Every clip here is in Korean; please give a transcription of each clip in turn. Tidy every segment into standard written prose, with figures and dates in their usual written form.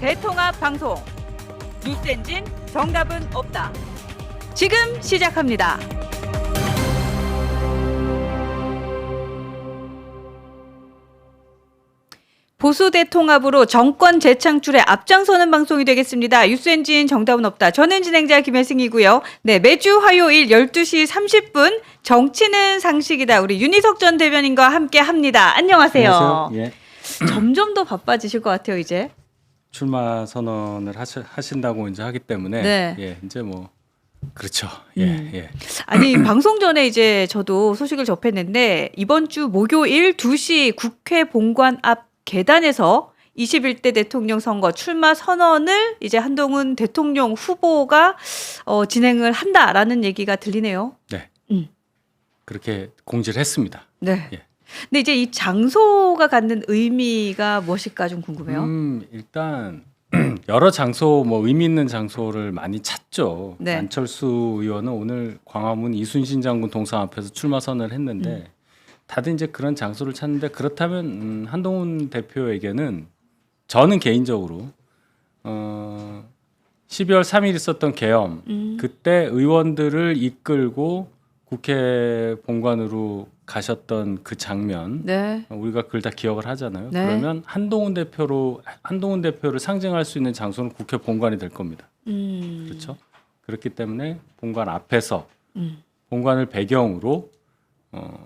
대통합 방송 뉴스엔진 정답은 없다. 지금 시작합니다. 보수 대통합으로 정권 재창출에 앞장서는 방송이 되겠습니다. 뉴스엔진 정답은 없다. 저는 진행자 김혜승이고요. 네, 매주 화요일 12시 30분 정치는 상식이다. 우리 윤희석 전 대변인과 함께 합니다. 안녕하세요. 안녕하세요. 예. 점점 더 바빠지실 것 같아요, 이제. 출마 선언을 하신다고 이제 하기 때문에 네. 예, 이제 뭐 그렇죠. 예, 예. 아니 방송 전에 이제 저도 소식을 접했는데 이번 주 목요일 2시 국회 본관 앞 계단에서 21대 대통령 선거 출마 선언을 이제 한동훈 대통령 후보가 진행을 한다라는 얘기가 들리네요. 네. 음. 그렇게 공지를 했습니다. 네. 예. 근데 이제 이 장소가 갖는 의미가 무엇일까 좀 궁금해요. 일단 여러 장소 뭐 의미 있는 장소를 많이 찾죠. 네. 안철수 의원은 오늘 광화문 이순신 장군 동상 앞에서 출마 선언을 했는데 다들 이제 그런 장소를 찾는데 그렇다면 한동훈 대표에게는 저는 개인적으로 12월 3일 있었던 계엄 그때 의원들을 이끌고 국회 본관으로 가셨던 그 장면 네. 우리가 그걸 다 기억을 하잖아요. 네. 그러면 한동훈 대표를 상징할 수 있는 장소는 국회 본관이 될 겁니다. 그렇죠? 그렇기 때문에 본관 앞에서 본관을 배경으로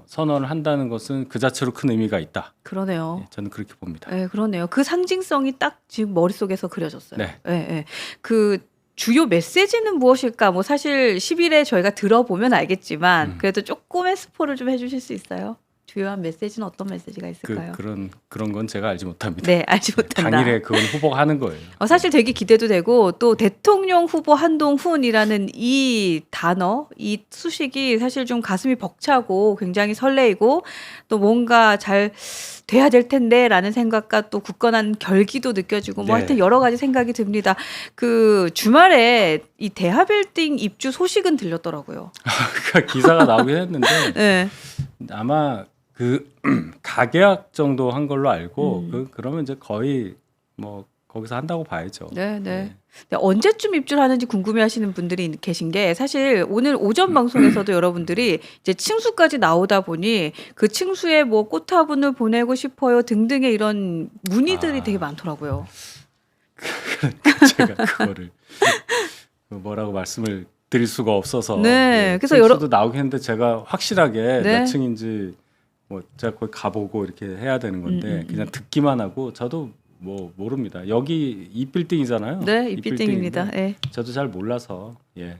선언을 한다는 것은 그 자체로 큰 의미가 있다. 그러네요. 예, 저는 그렇게 봅니다. 네, 그러네요. 그 상징성이 딱 지금 머릿속에서 그려졌어요. 네. 네, 네. 그 주요 메시지는 무엇일까? 뭐 사실 10일에 저희가 들어보면 알겠지만 그래도 조금의 스포를 좀 해주실 수 있어요? 주요한 메시지는 어떤 메시지가 있을까요? 그런 건 제가 알지 못합니다. 네, 알지 못한다. 당일에 그건 후보가 하는 거예요. 사실 되게 기대도 되고 또 대통령 후보 한동훈이라는 이 단어, 이 수식이 사실 좀 가슴이 벅차고 굉장히 설레이고 또 뭔가 잘 돼야 될 텐데라는 생각과 또 굳건한 결기도 느껴지고 뭐 네. 하여튼 여러 가지 생각이 듭니다. 그 주말에 이 대하빌딩 입주 소식은 들렸더라고요. 그러니까 기사가 나오긴 했는데 네. 아마 그 가계약 정도 한 걸로 알고 그러면 이제 거의 뭐 거기서 한다고 봐야죠. 네, 네. 근데 언제쯤 입주를 하는지 궁금해하시는 분들이 계신 게 사실 오늘 오전 방송에서도 여러분들이 이제 층수까지 나오다 보니 그 층수에 뭐 꽃화분을 보내고 싶어요 등등의 이런 문의들이 되게 많더라고요. 제가 그거를 뭐라고 말씀을 드릴 수가 없어서 네, 그래서 층수도 나오긴 했는데 제가 확실하게 네. 몇 층인지 뭐 제가 거기 가보고 이렇게 해야 되는 건데 그냥 듣기만 하고 저도 뭐 모릅니다. 여기 이 빌딩이잖아요. 네, 이 빌딩입니다. 네. 저도 잘 몰라서 예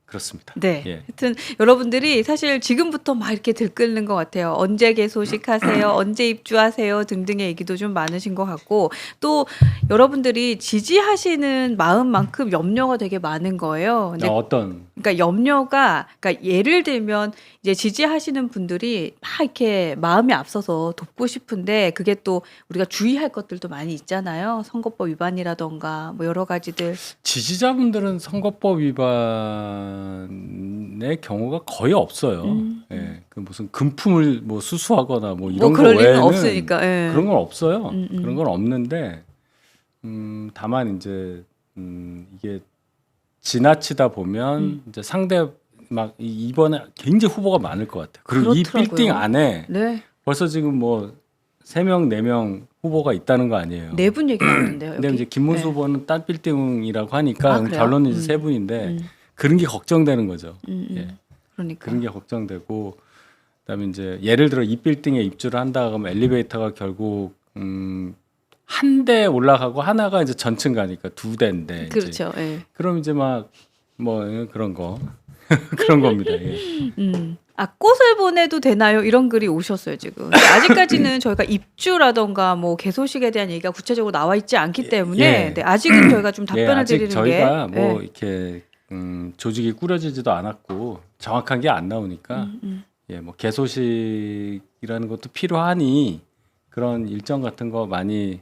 그렇습니다. 네. 예. 하여튼 여러분들이 사실 지금부터 막 이렇게 들끓는 것 같아요. 언제 개소식하세요? 언제 입주하세요? 등등의 얘기도 좀 많으신 것 같고 또 여러분들이 지지하시는 마음만큼 염려가 되게 많은 거예요. 근데 어떤 그러니까 염려가 그러니까 예를 들면 이제 지지하시는 분들이 막 이렇게 마음이 앞서서 돕고 싶은데 그게 또 우리가 주의할 것들도 많이 있잖아요. 선거법 위반이라던가 뭐 여러 가지들. 지지자분들은 선거법 위반의 경우가 거의 없어요. 예, 그 무슨 금품을 뭐 수수하거나 뭐 이런 거 그럴 일은 외에는 없으니까. 예. 그런 건 없어요. 그런 건 없는데 다만 이제 이게 지나치다 보면 이제 상대 막 이번에 굉장히 후보가 많을 것 같아요. 그리고 그렇더라고요. 이 빌딩 안에 네. 벌써 지금 뭐 3명, 4명 후보가 있다는 거 아니에요. 네 분 얘기 나오는데요. 근데 여기. 이제 김문수 네. 후보는 딴 빌딩이라고 하니까 아, 그래요? 결론은 이제 3분인데 그런 게 걱정되는 거죠. 예. 그러니까. 그런 게 걱정되고 그다음에 이제 예를 들어 이 빌딩에 입주를 한다 그러면 엘리베이터가 결국 한 대 올라가고 하나가 이제 전층 가니까 2대인데 그렇죠. 예. 그럼 이제 막 뭐 그런 거 그런 겁니다. 예. 꽃을 보내도 되나요? 이런 글이 오셨어요 지금. 근데 아직까지는 저희가 입주라던가 뭐 개소식에 대한 얘기가 구체적으로 나와 있지 않기 때문에 예. 네, 아직은 저희가 좀 예, 답변을 아직 드리는 저희가 게 뭐 이렇게 조직이 꾸려지지도 않았고 정확한 게 안 나오니까 예, 뭐 개소식이라는 것도 필요하니 그런 일정 같은 거 많이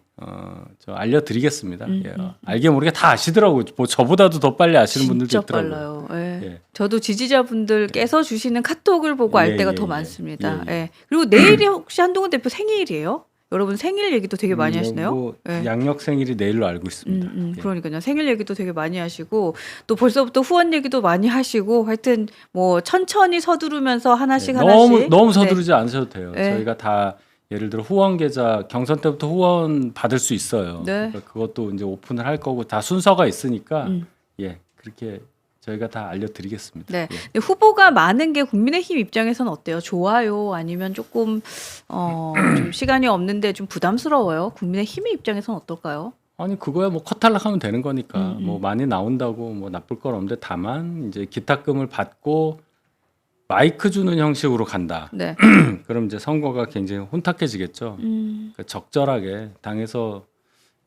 저 알려드리겠습니다. 예, 알게 모르게 다 아시더라고요. 뭐 저보다도 더 빨리 아시는 분들도 진짜 있더라고요. 빨라요. 예. 예. 저도 지지자분들께서 주시는 카톡을 보고 알 예, 때가 예, 더 예. 많습니다. 예, 예. 예. 그리고 내일이 혹시 한동훈 대표 생일이에요? 여러분 생일 얘기도 되게 많이 하시네요. 뭐 네. 양력 생일이 내일로 알고 있습니다. 예. 그러니까요. 생일 얘기도 되게 많이 하시고 또 벌써부터 후원 얘기도 많이 하시고 하여튼 뭐 천천히 서두르면서 하나씩 하나씩 너무 서두르지 않으셔도 돼요. 네. 저희가 다 예를 들어 후원 계좌 경선 때부터 후원 받을 수 있어요. 네. 그러니까 그것도 이제 오픈을 할 거고 다 순서가 있으니까 음. 예 그렇게 저희가 다 알려드리겠습니다. 네. 예. 근데 후보가 많은 게 국민의힘 입장에서는 어때요? 좋아요? 아니면 조금 좀 시간이 없는데 좀 부담스러워요? 국민의힘의 입장에서는 어떨까요? 아니 그거야 뭐 커탈락하면 되는 거니까 음. 뭐 많이 나온다고 뭐 나쁠 건 없는데 다만 이제 기탁금을 받고 마이크 주는 형식으로 간다. 네. 그럼 이제 선거가 굉장히 혼탁해지겠죠. 그러니까 적절하게 당에서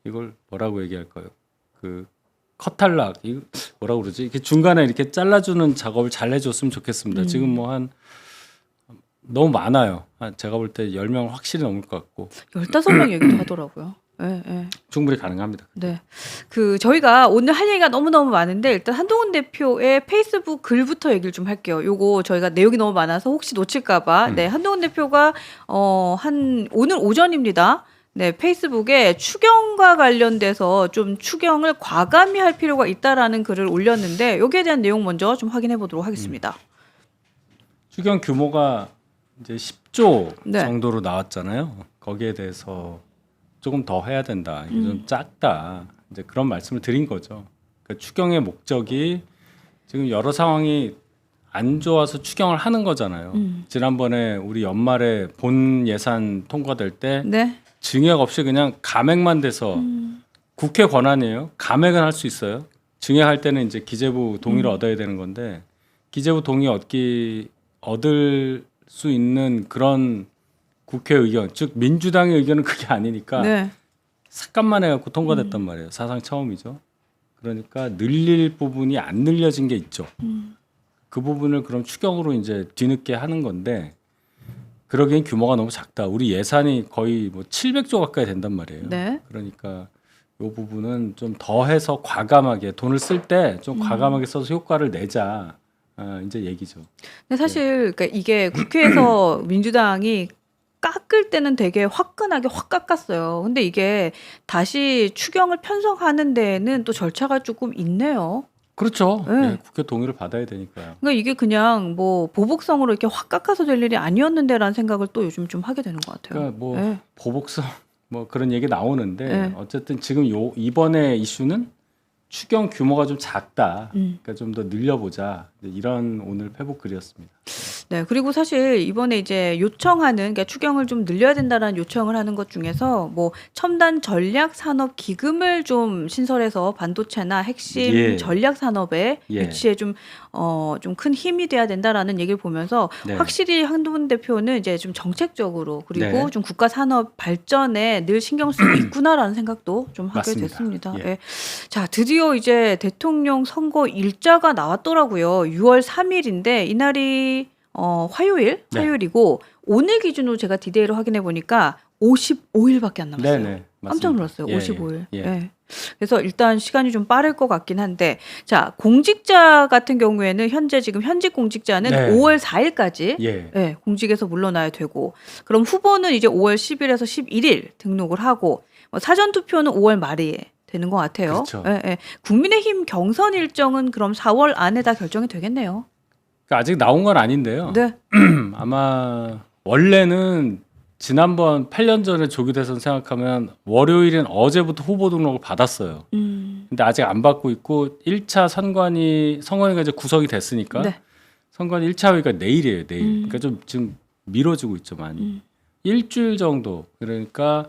이걸 뭐라고 얘기할까요? 그 컷탈락 이거 뭐라고 그러지? 이렇게 중간에 이렇게 잘라주는 작업을 잘 해줬으면 좋겠습니다. 지금 뭐 한 너무 많아요. 제가 볼 때 10명 확실히 넘을 것 같고 15명 얘기도 하더라고요. 네, 네. 충분히 가능합니다. 네. 저희가 오늘 할 얘기가 너무너무 많은데 일단 한동훈 대표의 페이스북 글부터 얘기를 좀 할게요. 요거 저희가 내용이 너무 많아서 혹시 놓칠까봐. 네. 한동훈 대표가 오늘 오전입니다. 네. 페이스북에 추경과 관련돼서 좀 추경을 과감히 할 필요가 있다라는 글을 올렸는데 여기에 대한 내용 먼저 좀 확인해 보도록 하겠습니다. 추경 규모가 이제 10조 네. 정도로 나왔잖아요. 거기에 대해서 조금 더 해야 된다. 이게 좀 작다. 이제 그런 말씀을 드린 거죠. 그러니까 추경의 목적이 지금 여러 상황이 안 좋아서 추경을 하는 거잖아요. 지난번에 우리 연말에 본 예산 통과될 때 네. 증액 없이 그냥 감액만 돼서 국회 권한이에요. 감액은 할 수 있어요. 증액할 때는 이제 기재부 동의를 얻어야 되는 건데 기재부 동의 얻을 수 있는 그런 국회 의견, 즉 민주당의 의견은 그게 아니니까 네. 삭감만 해갖고 통과됐단 말이에요. 사상 처음이죠. 그러니까 늘릴 부분이 안 늘려진 게 있죠. 그 부분을 그럼 추경으로 이제 뒤늦게 하는 건데 그러기엔 규모가 너무 작다. 우리 예산이 거의 뭐 700조 가까이 된단 말이에요. 네. 그러니까 이 부분은 좀 더해서 과감하게 돈을 쓸 때 좀 과감하게 써서 효과를 내자. 이제 얘기죠. 근데 사실 그러니까 이게 국회에서 민주당이 깎을 때는 되게 화끈하게 확 깎았어요. 근데 이게 다시 추경을 편성하는 데에는 또 절차가 조금 있네요. 그렇죠. 네. 예, 국회 동의를 받아야 되니까요. 그러니까 이게 그냥 뭐 보복성으로 이렇게 확 깎아서 될 일이 아니었는데라는 생각을 또 요즘 좀 하게 되는 것 같아요. 그러니까 뭐 네. 보복성 뭐 그런 얘기 나오는데 네. 어쨌든 지금 이번에 이슈는 추경 규모가 좀 작다. 그러니까 좀 더 늘려보자. 이런 오늘 페북 글이었습니다. 네, 그리고 사실 이번에 이제 요청하는, 그러니까 추경을 좀 늘려야 된다라는 요청을 하는 것 중에서 뭐 첨단 전략 산업 기금을 좀 신설해서 반도체나 핵심 예. 전략 산업의 예. 유치에 좀 큰 힘이 돼야 된다라는 얘기를 보면서 네. 확실히 한동훈 대표는 이제 좀 정책적으로 그리고 네. 좀 국가 산업 발전에 늘 신경 쓰고 있구나라는 생각도 좀 하게 맞습니다. 됐습니다. 예. 예. 자, 드디어 이제 대통령 선거 일자가 나왔더라고요. 6월 3일인데 이날이 네. 화요일이고 오늘 기준으로 제가 디데이를 확인해 보니까 55일밖에 안 남았어요. 네네. 깜짝 놀랐어요. 예, 55일. 예. 예. 그래서 일단 시간이 좀 빠를 것 같긴 한데, 자, 공직자 같은 경우에는 지금 현직 공직자는 네. 5월 4일까지 예. 공직에서 물러나야 되고, 그럼 후보는 이제 5월 10일에서 11일 등록을 하고, 사전 투표는 5월 말에 되는 것 같아요. 그렇죠. 예. 국민의힘 경선 일정은 그럼 4월 안에 다 결정이 되겠네요. 그러니까 아직 나온 건 아닌데요. 네. 아마 원래는 지난번 8년 전에 조기 대선 생각하면 월요일은 어제부터 후보 등록을 받았어요. 근데 아직 안 받고 있고 1차 선관위가 이제 구성이 됐으니까 네. 선관위 1차 회의가 내일이에요. 내일. 그러니까 좀 지금 미뤄지고 있죠, 많이. 일주일 정도. 그러니까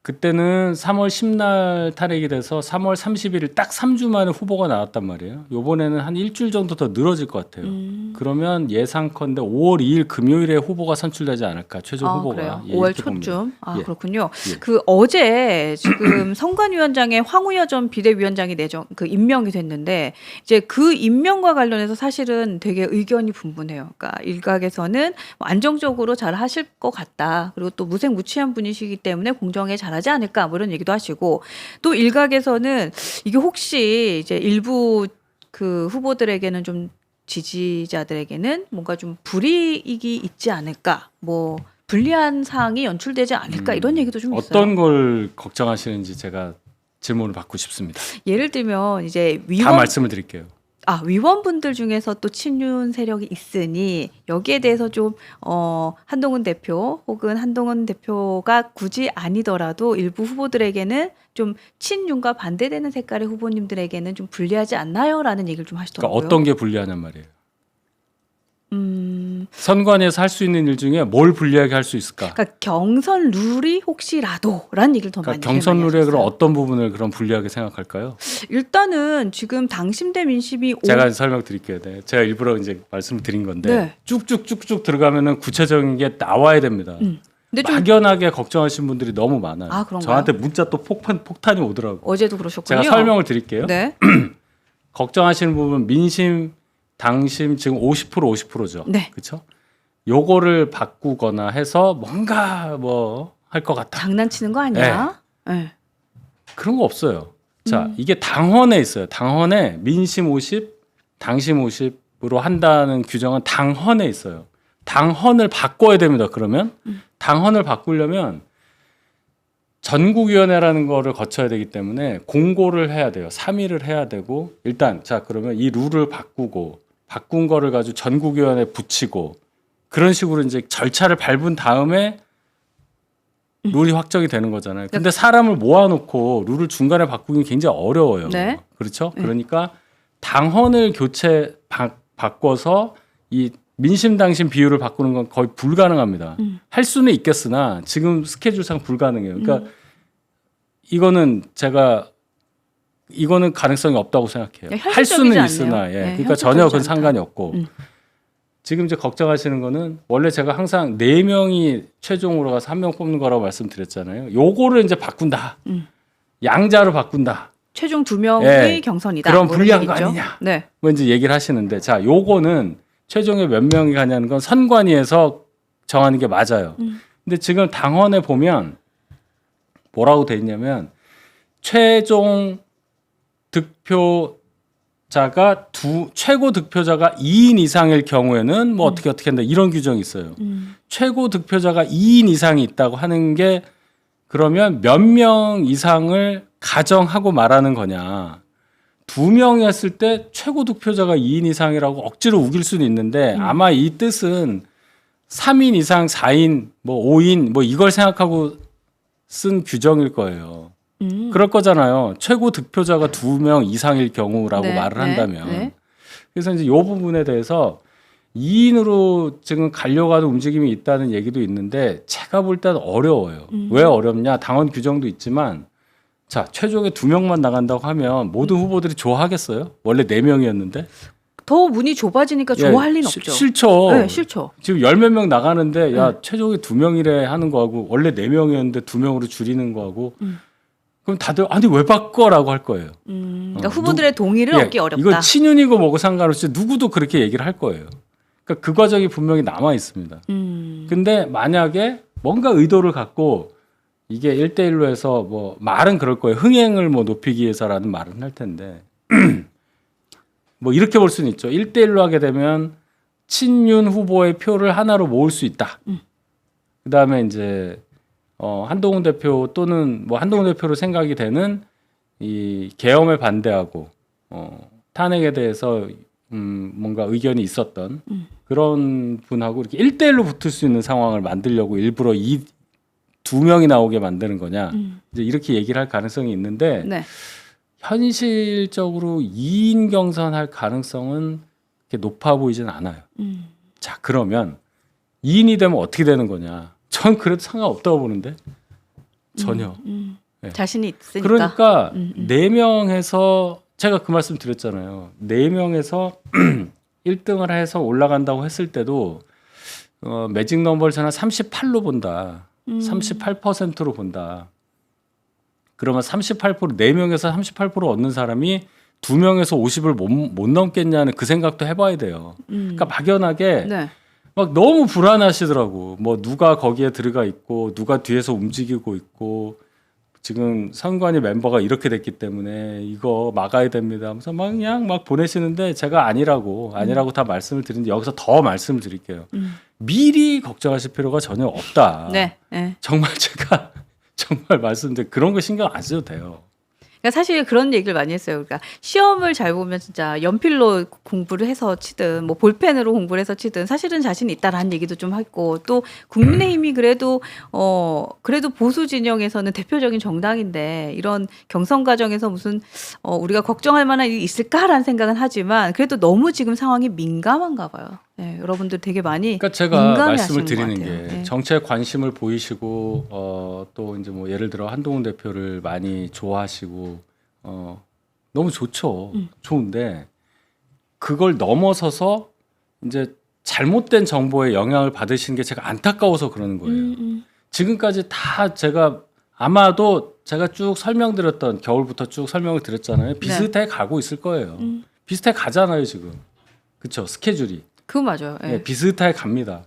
그때는 3월 10날 탄핵이 돼서 3월 31일 딱 3주 만에 후보가 나왔단 말이에요. 요번에는 한 일주일 정도 더 늘어질 것 같아요. 그러면 예상컨대 5월 2일 금요일에 후보가 선출되지 않을까, 최종 후보가. 그래요. 예, 5월 이렇게 봅니다. 초쯤. 예. 그렇군요. 예. 어제 지금 선관위원장에 황우여 전 비대위원장이 임명이 됐는데 이제 그 임명과 관련해서 사실은 되게 의견이 분분해요. 그러니까 일각에서는 안정적으로 잘 하실 것 같다. 그리고 또 무색무취한 분이시기 때문에 공정에 잘하지 않을까 뭐 이런 얘기도 하시고, 또 일각에서는 이게 혹시 이제 일부 그 후보들에게는 좀 지지자들에게는 뭔가 좀 불이익이 있지 않을까, 뭐 불리한 사항이 연출되지 않을까 이런 얘기도 좀 있어요. 어떤 걸 걱정하시는지 제가 질문을 받고 싶습니다. 예를 들면 이제 다 말씀을 드릴게요. 위원분들 중에서 또 친윤 세력이 있으니 여기에 대해서 좀 한동훈 대표 혹은 한동훈 대표가 굳이 아니더라도 일부 후보들에게는 좀 친윤과 반대되는 색깔의 후보님들에게는 좀 불리하지 않나요라는 얘기를 좀 하시더라고요. 그러니까 어떤 게 불리하냔 말이에요. 선관위에서 할 수 있는 일 중에 뭘 불리하게 할 수 있을까? 그러니까 경선 룰이 혹시라도라는 얘기를 더 많이 그러니까 경선 룰의 하셨어요. 그럼 어떤 부분을 그럼 불리하게 생각할까요? 일단은 지금 당심대 민심이 제가 설명드릴게요. 네. 제가 일부러 이제 말씀드린 건데 네. 쭉쭉쭉쭉 들어가면은 구체적인 게 나와야 됩니다. 근데 좀 막연하게 걱정하신 분들이 너무 많아요. 아, 그런가요? 저한테 문자 또 폭탄이 오더라고요. 어제도 그러셨군요. 제가 설명을 드릴게요. 네. 걱정하시는 부분 민심, 당심 지금 50%죠. 네. 그렇죠? 요거를 바꾸거나 해서 뭔가 뭐 할 것 같다. 장난치는 거 아니야? 네. 그런 거 없어요. 자, 이게 당헌에 있어요. 당헌에 민심 50, 당심 50으로 한다는 규정은 당헌에 있어요. 당헌을 바꿔야 됩니다. 그러면 당헌을 바꾸려면 전국위원회라는 거를 거쳐야 되기 때문에 공고를 해야 돼요. 3일을 해야 되고 일단 자 그러면 이 룰을 바꾸고 바꾼 거를 가지고 전국위원회에 붙이고 그런 식으로 이제 절차를 밟은 다음에 룰이 확정이 되는 거잖아요. 근데 사람을 모아놓고 룰을 중간에 바꾸기 굉장히 어려워요. 네. 그렇죠? 그러니까 당헌을 바꿔서 이 민심 당심 비율을 바꾸는 건 거의 불가능합니다. 할 수는 있겠으나 지금 스케줄상 불가능해요. 그러니까 이거는 가능성이 없다고 생각해요. 네, 할 수는 현실적이지 있으나 않네요. 예. 네, 그러니까 전혀 그건 현실적이지 않다. 상관이 없고 지금 이제 걱정하시는 거는 원래 제가 항상 4명이 최종으로 가서 1명 뽑는 거라고 말씀드렸잖아요. 요거를 이제 바꾼다. 양자로 바꾼다. 최종 2명이 예. 경선이다. 그럼 뭐 불리한 이런 거 얘기죠. 아니냐. 네. 뭐 이제 얘기를 하시는데 자, 요거는 최종에 몇 명이 가냐는 건 선관위에서 정하는 게 맞아요. 근데 지금 당헌에 보면 뭐라고 돼 있냐면 최종 득표자가 최고 득표자가 2인 이상일 경우에는 뭐 어떻게 한다 이런 규정이 있어요. 최고 득표자가 2인 이상이 있다고 하는 게 그러면 몇 명 이상을 가정하고 말하는 거냐. 2명이었을 때 최고 득표자가 2인 이상이라고 억지로 우길 수는 있는데 아마 이 뜻은 3인 이상, 4인, 뭐 5인 뭐 이걸 생각하고 쓴 규정일 거예요. 그럴 거잖아요. 최고 득표자가 2명 이상일 경우라고 네, 말을 한다면. 네. 그래서 이제 이 부분에 대해서 2인으로 지금 가려고 하는 움직임이 있다는 얘기도 있는데 제가 볼 때는 어려워요. 왜 어렵냐? 당헌 규정도 있지만 자, 최종에 2명만 나간다고 하면 모든 후보들이 좋아하겠어요? 원래 4명이었는데. 더 문이 좁아지니까 좋아할 리는 없죠. 싫죠. 네, 싫죠. 지금 10몇 명 나가는데 야, 최종에 2명이래 하는 거하고 원래 4명이었는데 2명으로 줄이는 거하고 그럼 다들 아니 왜 바꿔라고 할 거예요. 그러니까 후보들의 동의를 얻기 어렵다. 이거 친윤이고 뭐고 상관없이 누구도 그렇게 얘기를 할 거예요. 그러니까 그 과정이 분명히 남아 있습니다. 근데 만약에 뭔가 의도를 갖고 이게 1대1로 해서 뭐 말은 그럴 거예요. 흥행을 뭐 높이기 위해서라는 말은 할 텐데 뭐 이렇게 볼 수는 있죠. 1대1로 하게 되면 친윤 후보의 표를 하나로 모을 수 있다. 그다음에 이제 한동훈 대표 또는 뭐 한동훈 대표로 생각이 되는 이 계엄에 반대하고 탄핵에 대해서 뭔가 의견이 있었던 그런 분하고 이렇게 1대1로 붙을 수 있는 상황을 만들려고 일부러 이 2명이 나오게 만드는 거냐 이제 이렇게 얘기를 할 가능성이 있는데 네. 현실적으로 2인 경선할 가능성은 그렇게 높아 보이진 않아요. 자 그러면 2인이 되면 어떻게 되는 거냐? 전 그래도 상관없다고 보는데 전혀. 네. 자신이 있으니까. 그러니까 4명에서 제가 그 말씀 드렸잖아요. 4명에서 1등을 해서 올라간다고 했을 때도 매직 넘버를 저는 38로 본다. 38%로 본다. 그러면 38% 4명에서 38% 얻는 사람이 2명에서 50을 못 넘겠냐는 그 생각도 해봐야 돼요. 그러니까 막연하게 네. 막 너무 불안하시더라고. 뭐 누가 거기에 들어가 있고 누가 뒤에서 움직이고 있고 지금 선관위 멤버가 이렇게 됐기 때문에 이거 막아야 됩니다 하면서 막 그냥 막 보내시는데 제가 아니라고 다 말씀을 드리는데 여기서 더 말씀을 드릴게요. 미리 걱정하실 필요가 전혀 없다. 네. 네. 정말 제가 정말 말씀드린 그런 거 신경 안 써도 돼요. 그러니까 사실 그런 얘기를 많이 했어요. 그러니까 시험을 잘 보면 진짜 연필로 공부를 해서 치든 뭐 볼펜으로 공부를 해서 치든 사실은 자신이 있다라는 얘기도 좀 했고 또 국민의힘이 그래도 그래도 보수 진영에서는 대표적인 정당인데 이런 경선 과정에서 무슨 우리가 걱정할 만한 일이 있을까라는 생각은 하지만 그래도 너무 지금 상황이 민감한가 봐요. 네, 여러분들 되게 많이 그러니까 제가 민감해하시는 말씀을 드리는 것 같아요. 게 네. 정치에 관심을 보이시고 또 이제 뭐 예를 들어 한동훈 대표를 많이 좋아하시고 너무 좋죠. 좋은데 그걸 넘어서서 이제 잘못된 정보에 영향을 받으시는 게 제가 안타까워서 그러는 거예요. 지금까지 다 제가 아마도 제가 쭉 설명드렸던 겨울부터 쭉 설명을 드렸잖아요. 비슷하게 가고 있을 거예요. 비슷하게 가잖아요 지금. 그렇죠 스케줄이. 그거 맞아요. 예. 예, 비슷하게 갑니다.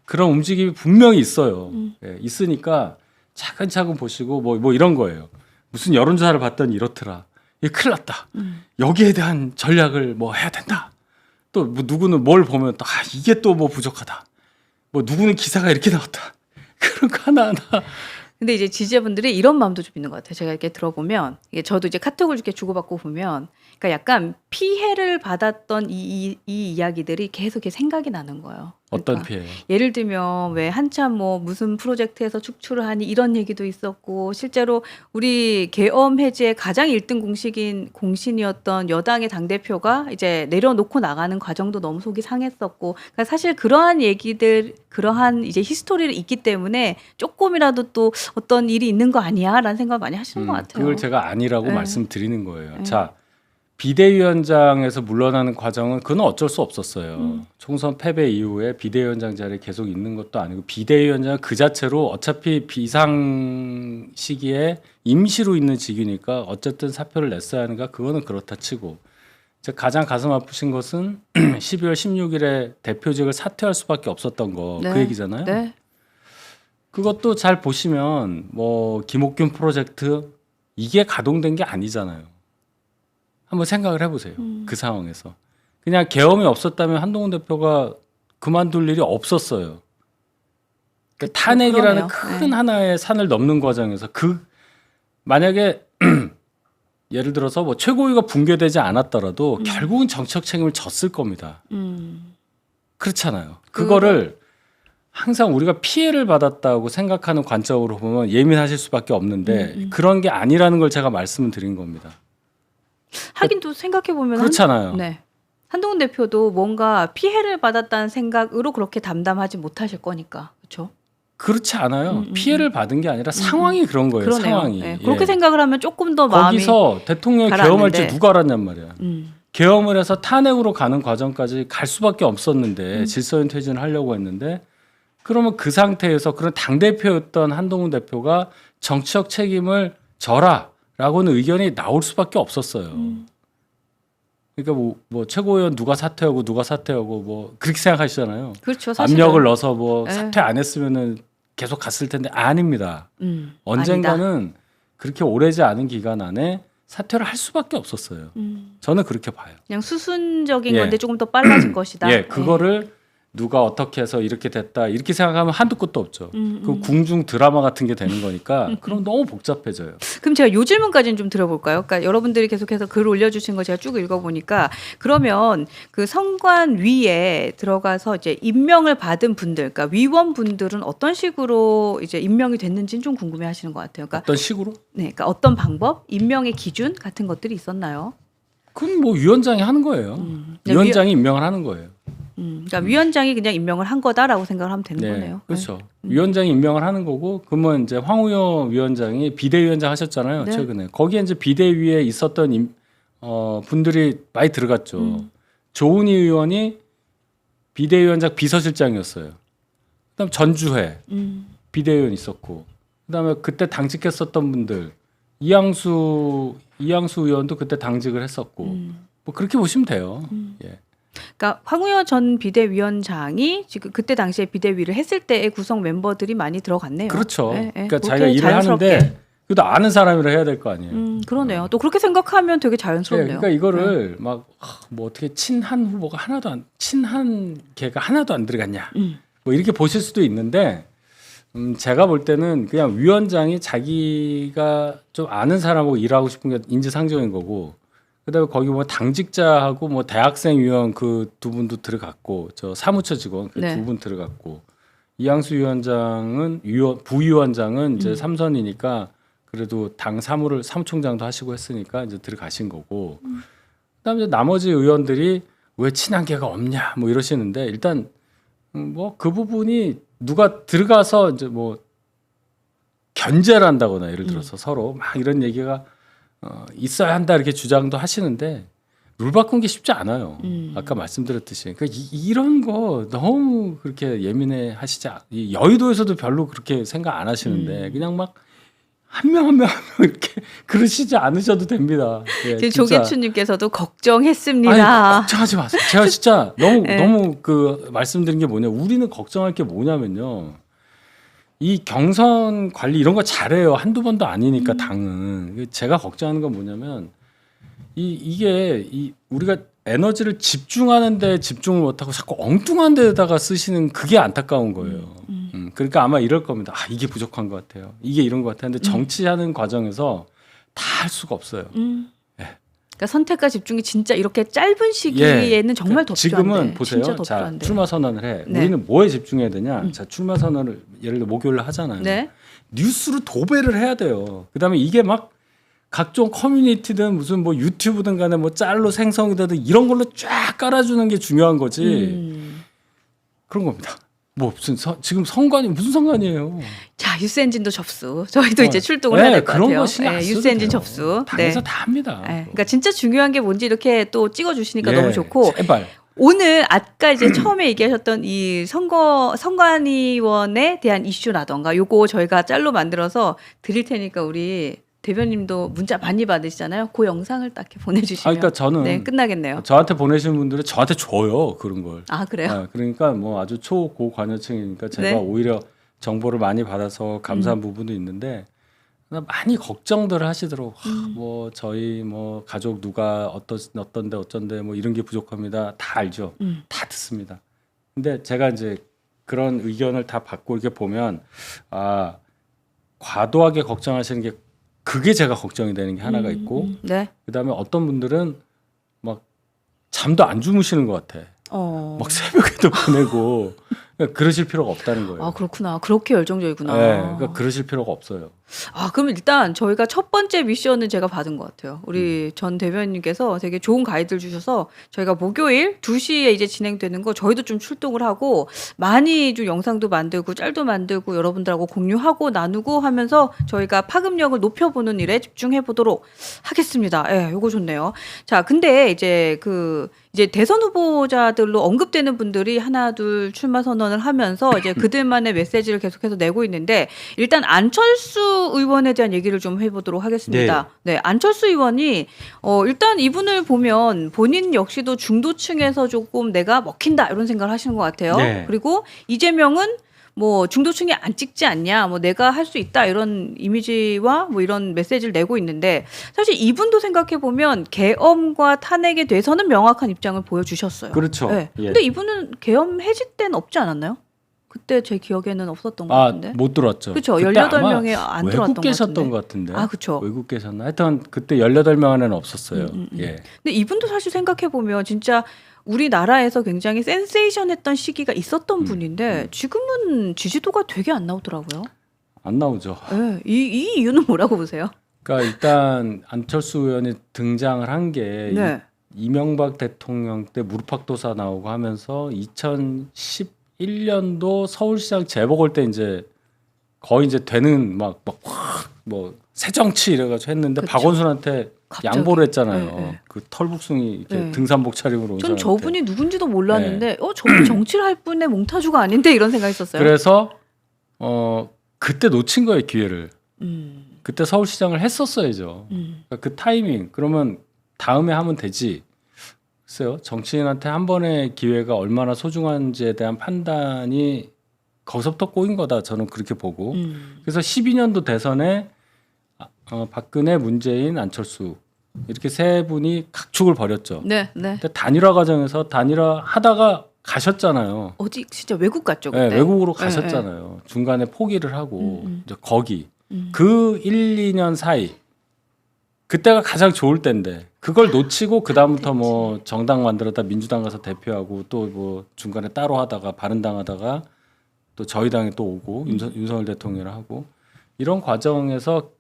그런 움직임이 분명히 있어요. 예, 있으니까 차근차근 보시고 뭐 이런 거예요. 무슨 여론조사를 봤더니 이렇더라. 이게 큰일 났다. 여기에 대한 전략을 뭐 해야 된다. 또 뭐 누구는 뭘 보면 또 이게 또 뭐 부족하다. 뭐 누구는 기사가 이렇게 나왔다. 그런 거 하나하나. 근데 이제 지지자분들이 이런 마음도 좀 있는 것 같아요. 제가 이렇게 들어보면 이게 저도 이제 카톡을 이렇게 주고받고 보면, 그러니까 약간 피해를 받았던 이 이야기들이 계속 이렇게 생각이 나는 거예요. 어떤 그러니까 피해? 예를 들면 왜 한참 뭐 무슨 프로젝트에서 축출을 하니 이런 얘기도 있었고, 실제로 우리 계엄 해제의 가장 1등 공신이었던 여당의 당 대표가 이제 내려놓고 나가는 과정도 너무 속이 상했었고, 그러니까 사실 그러한 얘기들, 그러한 이제 히스토리를 있기 때문에 조금이라도 또 어떤 일이 있는 거 아니야라는 생각을 많이 하시는 것 같아요. 그걸 제가 아니라고 네. 말씀드리는 거예요. 자, 비대위원장에서 물러나는 과정은 그건 어쩔 수 없었어요. 총선 패배 이후에 비대위원장 자리에 계속 있는 것도 아니고 비대위원장은 그 자체로 어차피 비상 시기에 임시로 있는 직위니까 어쨌든 사표를 냈어야 하는가 그거는 그렇다 치고 가장 가슴 아프신 것은 12월 16일에 대표직을 사퇴할 수밖에 없었던 거 그 네. 얘기잖아요. 네. 그것도 잘 보시면 뭐 김옥균 프로젝트 이게 가동된 게 아니잖아요. 한번 생각을 해보세요. 그 상황에서 그냥 계엄이 없었다면 한동훈 대표가 그만둘 일이 없었어요. 그러니까 탄핵이라는 그러네요. 큰 하나의 산을 넘는 과정에서 만약에 예를 들어서 뭐 최고위가 붕괴되지 않았더라도 결국은 정치적 책임을 졌을 겁니다. 그렇잖아요. 그거를 항상 우리가 피해를 받았다고 생각하는 관점으로 보면 예민하실 수밖에 없는데 그런 게 아니라는 걸 제가 말씀을 드린 겁니다. 하긴 또 생각해 보면 그렇잖아요. 네. 한동훈 대표도 뭔가 피해를 받았다는 생각으로 그렇게 담담하지 못하실 거니까. 그렇죠? 그렇지 않아요. 피해를 받은 게 아니라 상황이 그런 거예요. 그러네요. 상황이. 네. 예. 그렇게 생각을 하면 조금 더 마음이 거기서 대통령이 가라앉는데. 계엄할 줄 누가 알았냔 말이야. 계엄을 해서 탄핵으로 가는 과정까지 갈 수밖에 없었는데 질서인 퇴진을 하려고 했는데 그러면 그 상태에서 그런 당대표였던 한동훈 대표가 정치적 책임을 져라라고는 의견이 나올 수밖에 없었어요. 그러니까 뭐 최고위원 누가 사퇴하고 뭐 그렇게 생각하시잖아요. 그렇죠. 사실은. 압력을 넣어서 뭐 네. 사퇴 안 했으면은 계속 갔을 텐데 아닙니다. 언젠가는 아니다. 그렇게 오래지 않은 기간 안에 사퇴를 할 수밖에 없었어요. 저는 그렇게 봐요. 그냥 수순적인 예. 건데 조금 더 빨라진 것이다. 예, 그거를 누가 어떻게 해서 이렇게 됐다 이렇게 생각하면 한두 끝도 없죠. 그 궁중 드라마 같은 게 되는 거니까 그럼 너무 복잡해져요. 그럼 제가 요 질문까지는 좀 들어볼까요? 그러니까 여러분들이 계속해서 글 올려주신 거 제가 쭉 읽어보니까 그러면 그 선관위에 들어가서 이제 임명을 받은 분들, 그러니까 위원분들은 어떤 식으로 이제 임명이 됐는지는 좀 궁금해하시는 것 같아요. 그러니까, 어떤 식으로? 네, 그러니까 어떤 방법, 임명의 기준 같은 것들이 있었나요? 그건 뭐 위원장이 하는 거예요. 위원장이 임명을 하는 거예요. 그러니까 위원장이 그냥 임명을 한 거다라고 생각을 하면 되는 거네요. 그렇죠. 위원장이 임명을 하는 거고, 그러면 이제 황우여 위원장이 비대위원장 하셨잖아요. 네. 최근에 거기에 이제 비대위에 있었던 분들이 많이 들어갔죠. 조은희 의원이 비대위원장 비서실장이었어요. 그다음 전주회 비대위원 있었고, 그다음에 그때 당직했었던 분들 이양수 의원도 그때 당직을 했었고, 뭐 그렇게 보시면 돼요. 예. 그러니까 황우여 전 비대위원장이 지금 그때 당시에 비대위를 했을 때의 구성 멤버들이 많이 들어갔네요. 그렇죠. 네, 네. 그러니까 그렇게 자기가 일을 자연스럽게. 하는데 그래도 아는 사람이라 해야 될 거 아니에요. 그러네요. 또 그렇게 생각하면 되게 네, 자연스럽네요. 그러니까 이거를 막 뭐 어떻게 친한 후보가 친한 걔가 하나도 안 들어갔냐. 뭐 이렇게 보실 수도 있는데 제가 볼 때는 그냥 위원장이 자기가 좀 아는 사람하고 일하고 싶은 게 인지상정인 거고, 그다음에 거기 뭐 당직자하고 뭐 대학생 위원 그 두 분도 들어갔고, 저 사무처 직원 그 네. 두 분 들어갔고, 이양수 위원장은 부위원장은 이제 삼선이니까 그래도 당 사무총장도 하시고 했으니까 이제 들어가신 거고, 그다음에 이제 나머지 의원들이 왜 친한 개가 없냐 뭐 이러시는데, 일단 뭐 그 부분이 누가 들어가서 이제 뭐 견제를 한다거나 예를 들어서 서로 막 이런 얘기가 있어야 한다 이렇게 주장도 하시는데, 룰 바꾼 게 쉽지 않아요. 아까 말씀드렸듯이. 그러니까 이런 거 너무 그렇게 예민해 하시지 여의도에서도 별로 그렇게 생각 안 하시는데 그냥 막 한 명 한 명 이렇게 그러시지 않으셔도 됩니다. 예, 지금 진짜. 조계춘님께서도 걱정했습니다. 아니, 걱정하지 마세요. 제가 진짜 너무 네. 너무 그 말씀드린 게 뭐냐, 우리는 걱정할 게 뭐냐면요, 이 경선 관리 이런 거 잘해요. 한두 번도 아니니까 당은. 제가 걱정하는 건 뭐냐면 이게 우리가 에너지를 집중하는 데 집중을 못하고 자꾸 엉뚱한 데다가 쓰시는 그게 안타까운 거예요. 그러니까 아마 이럴 겁니다. 이게 부족한 것 같아요. 이게 이런 것 같아요. 근데 정치하는 과정에서 다 할 수가 없어요. 그러니까 선택과 집중이 진짜 이렇게 짧은 시기에는 정말 더 필요한데. 지금은 보세요. 진짜 더 자, 필요한데. 출마 선언을 해. 네. 우리는 뭐에 집중해야 되냐? 자, 출마 선언을 예를 들어 목요일 날 하잖아요. 네. 뉴스로 도배를 해야 돼요. 그다음에 이게 막 각종 커뮤니티든 무슨 뭐 유튜브든 간에 뭐 짤로 생성이 되든 이런 걸로 쫙 깔아주는 게 중요한 거지. 그런 겁니다. 뭐 무슨 지금 선관이 무슨 상관이에요? 자, 유스엔진도 접수. 저희도 이제 출동을 네, 해야 될 것 그런 같아요. 거 신경 안 써도 유스엔진 돼요. 접수. 당에서 다 합니다. 그러니까 진짜 중요한 게 뭔지 이렇게 또 찍어주시니까 예, 너무 좋고. 제발. 오늘 아까 이제 처음에 얘기하셨던 이 선관위원에 대한 이슈라던가 요거 저희가 짤로 만들어서 드릴 테니까 우리 대변님도 문자 많이 받으시잖아요. 그 영상을 딱 이렇게 보내주시면 그러니까 저는 네, 끝나겠네요. 저한테 보내시는 분들은 저한테 줘요, 그런 걸. 아 그래요? 네, 그러니까 뭐 아주 초고관여층이니까 제가 네. 오히려 정보를 많이 받아서 감사한 부분도 있는데, 많이 걱정들을 하시더라고. 뭐 저희 뭐 가족 누가 어떤데 어쩐데 뭐 이런 게 부족합니다. 다 알죠. 다 듣습니다. 근데 제가 이제 그런 의견을 다 받고 이렇게 보면 과도하게 걱정하시는 게, 그게 제가 걱정이 되는 게 하나가 있고, 네. 그다음에 어떤 분들은 막 잠도 안 주무시는 것 같아. 막 새벽에도 보내고. 그러니까 그러실 필요가 없다는 거예요. 아 그렇구나. 그렇게 열정적이구나. 네, 그러니까 그러실 필요가 없어요. 그럼 일단 저희가 첫 번째 미션은 제가 받은 것 같아요. 우리 전 대변인께서 되게 좋은 가이드를 주셔서 저희가 목요일 2시에 이제 진행되는 거 저희도 좀 출동을 하고 많이 좀 영상도 만들고 짤도 만들고 여러분들하고 공유하고 나누고 하면서 저희가 파급력을 높여보는 일에 집중해 보도록 하겠습니다. 예, 요거 좋네요. 자, 근데 이제 이제 대선 후보자들로 언급되는 분들이 하나 둘 출마 선언을 하면서 이제 그들만의 메시지를 계속해서 내고 있는데, 일단 안철수 의원에 대한 얘기를 좀 해보도록 하겠습니다. 네, 안철수 의원이 일단 이분을 보면 본인 역시도 중도층에서 조금 내가 먹힌다 이런 생각을 하시는 것 같아요. 네. 그리고 이재명은 뭐 중도층이 안 찍지 않냐, 뭐 내가 할 수 있다 이런 이미지와 뭐 이런 메시지를 내고 있는데, 사실 이분도 생각해 보면 계엄과 탄핵에 대해서는 명확한 입장을 보여주셨어요. 그렇죠. 네. 예. 근데 이분은 계엄 해지 때는 없지 않았나요? 그때 제 기억에는 없었던 것 같은데. 못 들었죠. 그렇죠. 그때 18명에 안 들어왔던 외국 것 계셨던 같은데. 것 같은데. 그렇죠. 외국 계셨나? 하여튼 그때 18명 안에는 없었어요. 예. 근데 이분도 사실 생각해 보면 진짜 우리나라에서 굉장히 센세이션했던 시기가 있었던 분인데 지금은 지지도가 되게 안 나오더라고요. 안 나오죠. 네. 이 이유는 뭐라고 보세요? 그러니까 일단 안철수 의원이 등장을 한 게 네. 이명박 대통령 때 무릎팍도사 나오고 하면서 2011년도 서울시장 재보궐 때 이제 거의 이제 되는 뭐 새정치 이래가지고 했는데, 그쵸. 박원순한테 갑자기. 양보를 했잖아요. 네, 네. 그 털북숭이 이렇게 네. 등산복 차림으로 온 전 사람한테. 저분이 누군지도 몰랐는데 저분이 정치를 할 분의 몽타주가 아닌데 이런 생각했었어요. 그래서 그때 놓친 거예요, 기회를. 그때 서울시장을 했었어야죠. 그러니까 그 타이밍, 그러면 다음에 하면 되지. 글쎄요, 정치인한테 한 번의 기회가 얼마나 소중한지에 대한 판단이 거기서부터 꼬인 거다, 저는 그렇게 보고. 그래서 12년도 대선에 박근혜, 문재인, 안철수 이렇게 세 분이 각축을 벌였죠. 네, 네. 근데 단일화 과정에서 단일화 하다가 가셨잖아요. 어디 진짜 외국 갔죠 네, 그때. 외국으로 네, 가셨잖아요. 중간에 포기를 하고 이제 거기 음. 그 1, 2년 사이 그때가 가장 좋을 때인데 그걸 놓치고 그 다음부터 뭐 정당 만들었다 민주당 가서 대표하고 또 뭐 중간에 따로 하다가 바른당 하다가 또 저희 당에 또 오고 윤석열 대통령을 하고 이런 과정에서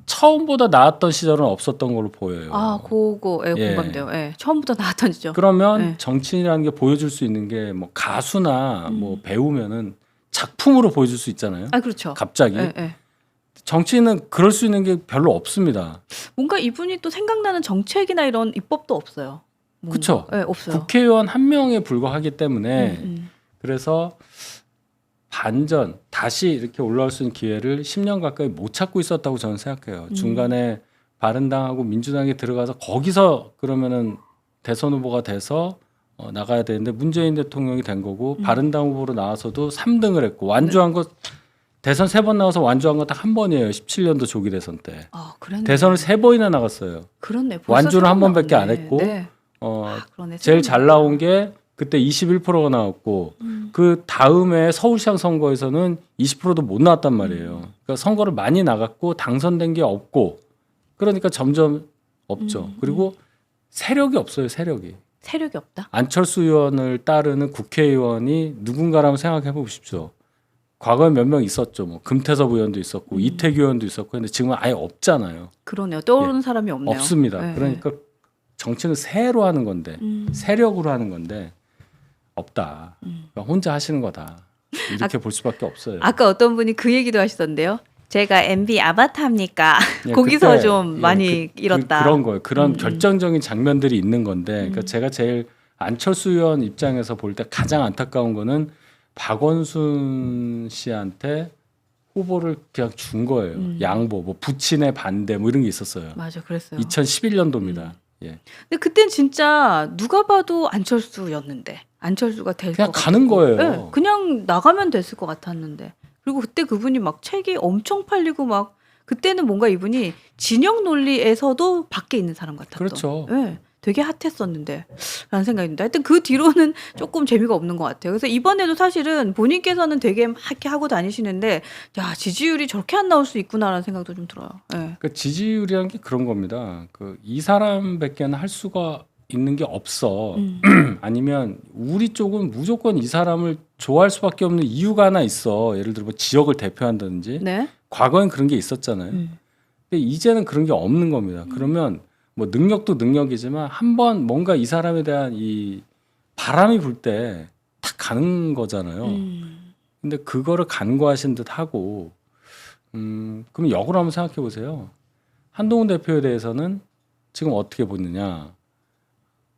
처음보다 나았던 시절은 없었던 걸로 보여요. 아, 그거 예. 공감돼요. 예. 처음부터 나왔던 시죠. 그러면 네. 정치인이라는 게 보여줄 수 있는 게 뭐 가수나 뭐 배우면은 작품으로 보여줄 수 있잖아요. 아, 그렇죠. 갑자기 예, 예. 정치인은 그럴 수 있는 게 별로 없습니다. 뭔가 이분이 또 생각나는 정책이나 이런 입법도 없어요. 뭔가. 그쵸. 예, 없어요. 국회의원 한 명에 불과하기 때문에 음. 그래서 반전 다시 이렇게 올라올 수 있는 기회를 10년 가까이 못 찾고 있었다고 저는 생각해요. 중간에 바른당하고 민주당에 들어가서 거기서 그러면은 대선 후보가 돼서 나가야 되는데 문재인 대통령이 된 거고 바른당 후보로 나와서도 3등을 했고 완주한 거 대선 3번 나와서 완주한 거 딱 한 번이에요. 17년도 조기 대선 때. 아, 그랬네. 대선을 3번이나 나갔어요. 그렇네. 벌써 완주는 한 새로 번밖에 안 나왔네. 했고 네. 그러네. 제일 새로 잘 나온 게 그때 21%가 나왔고 그 다음에 서울시장 선거에서는 20%도 못 나왔단 말이에요. 그러니까 선거를 많이 나갔고 당선된 게 없고 그러니까 점점 없죠. 그리고 세력이 없어요. 세력이. 세력이 없다. 안철수 의원을 따르는 국회의원이 누군가라면 생각해 보십시오. 과거에 몇 명 있었죠. 뭐 금태섭 의원도 있었고 이태규 의원도 있었고 근데 지금은 아예 없잖아요. 그러네요. 떠오르는 사람이 없네요. 없습니다. 네. 그러니까 정치는 세로 하는 건데 세력으로 하는 건데 없다. 그러니까 혼자 하시는 거다. 이렇게 볼 수밖에 없어요. 아까 어떤 분이 그 얘기도 하시던데요. 제가 MB 아바타입니까? 예, 거기서 그때, 좀 많이 잃었다. 그런 거예요. 그런 결정적인 장면들이 있는 건데, 그러니까 제가 제일 안철수 의원 입장에서 볼 때 가장 안타까운 거는 박원순 씨한테 후보를 그냥 준 거예요. 양보, 뭐 부친의 반대, 뭐 이런 게 있었어요. 맞아, 그랬어요. 2011년도입니다. 예. 근데 그땐 진짜 누가 봐도 안철수였는데 안철수가 될 그냥 것 가는 같았고. 거예요. 네, 그냥 나가면 됐을 것 같았는데 그리고 그때 그분이 막 책이 엄청 팔리고 막 그때는 뭔가 이분이 진영 논리에서도 밖에 있는 사람 같았던. 그렇죠. 네, 되게 핫했었는데 라는 생각이 듭니다. 하여튼 그 뒤로는 조금 재미가 없는 것 같아요. 그래서 이번에도 사실은 본인께서는 되게 막 이렇게 하고 다니시는데 야 지지율이 저렇게 안 나올 수 있구나라는 생각도 좀 들어요. 네. 그러니까 지지율이라는 게 그런 겁니다. 이 사람밖에는 할 수가 있는 게 없어. 아니면 우리 쪽은 무조건 이 사람을 좋아할 수밖에 없는 이유가 하나 있어. 예를 들어 뭐 지역을 대표한다든지. 네. 과거엔 그런 게 있었잖아요. 근데 이제는 그런 게 없는 겁니다. 그러면 뭐 능력도 능력이지만 한번 뭔가 이 사람에 대한 이 바람이 불 때 탁 가는 거잖아요. 근데 그거를 간과하신 듯 하고 그럼 역으로 한번 생각해 보세요. 한동훈 대표에 대해서는 지금 어떻게 보느냐.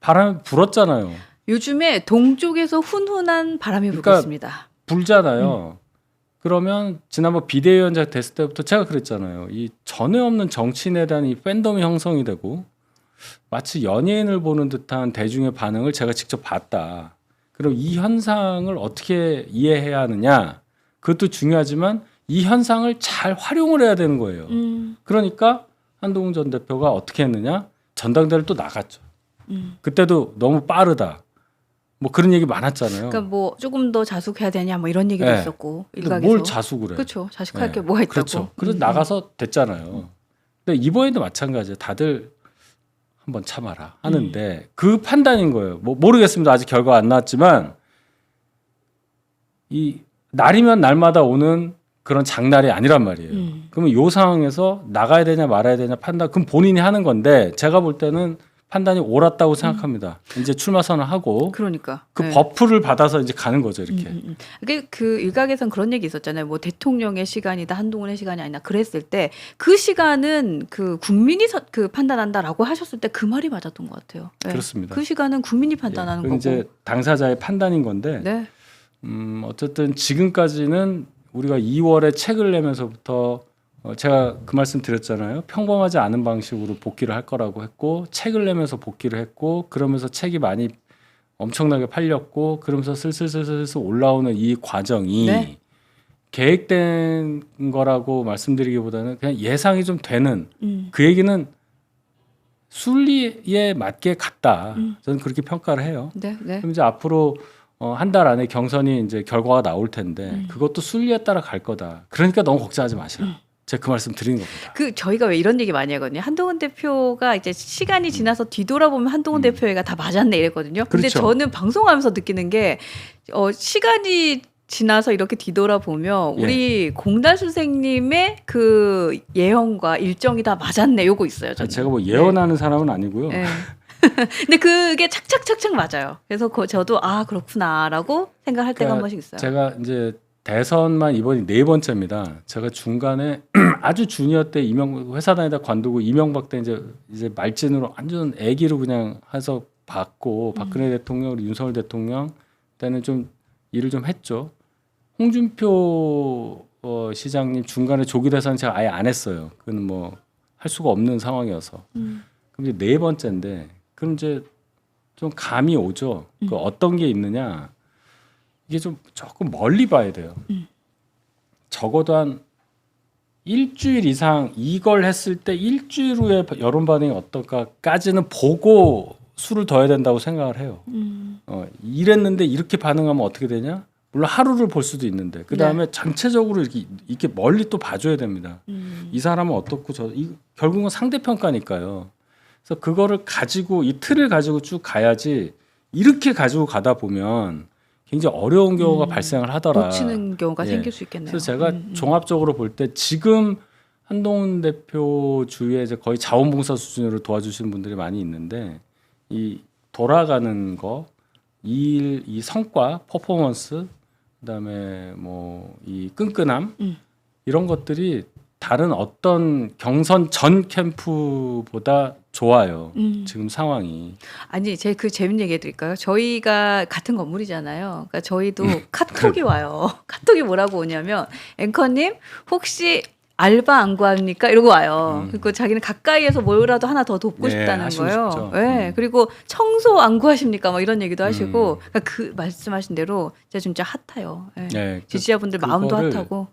바람이 불었잖아요. 요즘에 동쪽에서 훈훈한 바람이 불고 그러니까 있습니다. 불잖아요. 그러면 지난번 비대위원장 됐을 때부터 제가 그랬잖아요. 이 전에 없는 정치인에 대한 이 팬덤이 형성이 되고 마치 연예인을 보는 듯한 대중의 반응을 제가 직접 봤다. 그럼 이 현상을 어떻게 이해해야 하느냐? 그것도 중요하지만 이 현상을 잘 활용을 해야 되는 거예요. 그러니까 한동훈 전 대표가 어떻게 했느냐? 전당대회를 또 나갔죠. 그때도 너무 빠르다. 뭐 그런 얘기 많았잖아요. 그러니까 뭐 조금 더 자숙해야 되냐 뭐 이런 얘기도 네. 있었고 근데 일각에서. 뭘 자숙을 해? 그렇죠. 자숙할 네. 게 뭐가 있다고. 그렇죠. 그래서 나가서 됐잖아요. 근데 이번에도 마찬가지예요. 다들 한번 참아라 하는데 그 판단인 거예요. 뭐 모르겠습니다. 아직 결과가 안 나왔지만 이 날이면 날마다 오는 그런 장날이 아니란 말이에요. 그러면 이 상황에서 나가야 되냐 말아야 되냐 판단 그럼 본인이 하는 건데 제가 볼 때는 판단이 옳았다고 생각합니다. 이제 출마 선언하고 그러니까 그 네. 버프를 받아서 이제 가는 거죠. 이렇게. 그 일각에선 그런 얘기 있었잖아요. 뭐 대통령의 시간이다 한동훈의 시간이 아니라 그랬을 때 그 시간은 그 국민이 그 판단한다라고 하셨을 때 그 말이 맞았던 것 같아요. 네. 그렇습니다. 그 시간은 국민이 판단하는 그건 거고. 이제 당사자의 판단인 건데 네. 어쨌든 지금까지는 우리가 2월에 책을 내면서부터 제가 그 말씀 드렸잖아요. 평범하지 않은 방식으로 복귀를 할 거라고 했고 책을 내면서 복귀를 했고 그러면서 책이 많이 엄청나게 팔렸고 그러면서 슬슬 올라오는 이 과정이 네. 계획된 거라고 말씀드리기보다는 그냥 예상이 좀 되는 그 얘기는 순리에 맞게 갔다. 저는 그렇게 평가를 해요. 네, 네. 그럼 이제 앞으로 한 달 안에 경선이 이제 결과가 나올 텐데 그것도 순리에 따라 갈 거다. 그러니까 너무 걱정하지 마시라. 제가 그 말씀 드리는 겁니다. 그 저희가 왜 이런 얘기 많이 하거든요. 한동훈 대표가 이제 시간이 지나서 뒤돌아보면 한동훈 대표가 다 맞았네 이랬거든요. 근데 그렇죠. 저는 방송하면서 느끼는 게 시간이 지나서 이렇게 뒤돌아보면 예. 우리 공단 선생님의 그 예언과 일정이 다 맞았네 요거 있어요. 저는. 제가 뭐 예언하는 사람은 아니고요. 네. 근데 그게 착착착착 맞아요. 그래서 저도 아 그렇구나라고 생각할 때가 한 번씩 있어요. 제가 이제 대선만 이번이 4번째입니다. 제가 중간에 아주 주니어 때 회사 다니다 관두고 이명박 때 이제 말진으로 완전 애기로 그냥 해서 받고 박근혜 대통령, 윤석열 대통령 때는 좀 일을 좀 했죠. 홍준표 시장님 중간에 조기 대선 제가 아예 안 했어요. 그건 뭐 할 수가 없는 상황이어서. 그럼 이제 4번째인데 그럼 이제 좀 감이 오죠. 그 어떤 게 있느냐. 이게 좀 조금 멀리 봐야 돼요. 적어도 한 일주일 이상 이걸 했을 때 일주일 후에 여론 반응이 어떨까까지는 보고 수를 둬야 된다고 생각을 해요. 이랬는데 이렇게 반응하면 어떻게 되냐? 물론 하루를 볼 수도 있는데 그 다음에 네. 전체적으로 이렇게 멀리 또 봐줘야 됩니다. 이 사람은 어떻고 결국은 상대평가니까요. 그래서 그거를 가지고 이 틀을 가지고 쭉 가야지 이렇게 가지고 가다 보면 굉장히 어려운 경우가 발생을 하더라. 놓치는 경우가 예. 생길 수 있겠네요. 그래서 제가 종합적으로 볼 때 지금 한동훈 대표 주위에 이제 거의 자원봉사 수준으로 도와주시는 분들이 많이 있는데 이 돌아가는 거, 이 성과, 퍼포먼스, 그다음에 뭐 이 끈끈함 이런 것들이 다른 어떤 경선 전 캠프보다 좋아요. 지금 상황이. 아니, 제가 그 재밌는 얘기 해드릴까요? 저희가 같은 건물이잖아요. 그러니까 저희도 카톡이 와요. 카톡이 뭐라고 오냐면 앵커님 혹시 알바 안 구합니까? 이러고 와요. 그리고 자기는 가까이에서 뭐라도 하나 더 돕고 네, 싶다는 하시고 거예요. 싶죠. 네, 그리고 청소 안 구하십니까? 뭐 이런 얘기도 하시고 그러니까 그 말씀하신 대로 진짜 핫해요. 네. 네, 지지자분들 마음도 핫하고.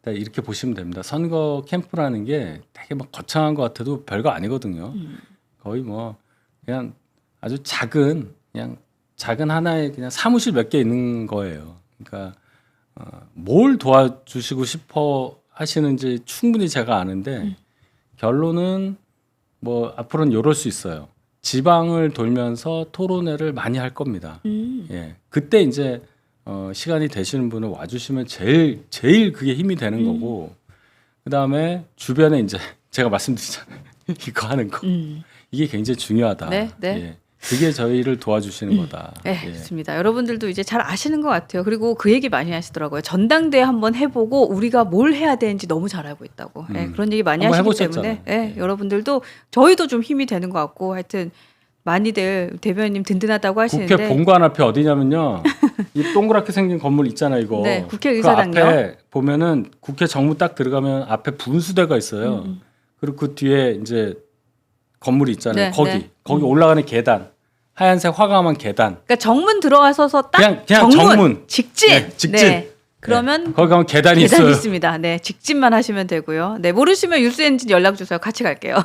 이렇게 보시면 됩니다. 선거 캠프라는 게 되게 막 거창한 것 같아도 별거 아니거든요. 거의 뭐 그냥 아주 작은 하나의 그냥 사무실 몇 개 있는 거예요. 그러니까 뭘 도와주시고 싶어 하시는지 충분히 제가 아는데 결론은 뭐 앞으로는 이럴 수 있어요. 지방을 돌면서 토론회를 많이 할 겁니다. 예, 그때 이제 시간이 되시는 분은 와주시면 제일 그게 힘이 되는 거고 그 다음에 주변에 이제 제가 말씀드리잖아요. 이거 하는 거 이게 굉장히 중요하다. 네, 네. 예, 그게 저희를 도와주시는 거다. 네, 예. 좋습니다. 여러분들도 이제 잘 아시는 것 같아요. 그리고 그 얘기 많이 하시더라고요. 전당대회 한번 해보고 우리가 뭘 해야 되는지 너무 잘 알고 있다고. 네, 그런 얘기 많이 한번 하시기 해보셨잖아요. 때문에 여러분들도 저희도 좀 힘이 되는 것 같고 하여튼 많이들 대변인님 든든하다고 하시는데 국회 본관 앞에 어디냐면요. 이 동그랗게 생긴 건물 있잖아요, 이거. 네, 국회의사당요. 그 앞에 보면은 국회 정문 딱 들어가면 앞에 분수대가 있어요. 그리고 그 뒤에 이제 건물이 있잖아요. 네, 거기 올라가는 계단. 하얀색 화강한 계단. 그러니까 정문 들어가서서 딱 그냥 정문. 직진. 네, 직진. 네. 그러면 거기 가면 계단이 계단 있어요. 있습니다. 네, 직진만 하시면 되고요. 네, 모르시면 뉴스엔진 연락 주세요. 같이 갈게요.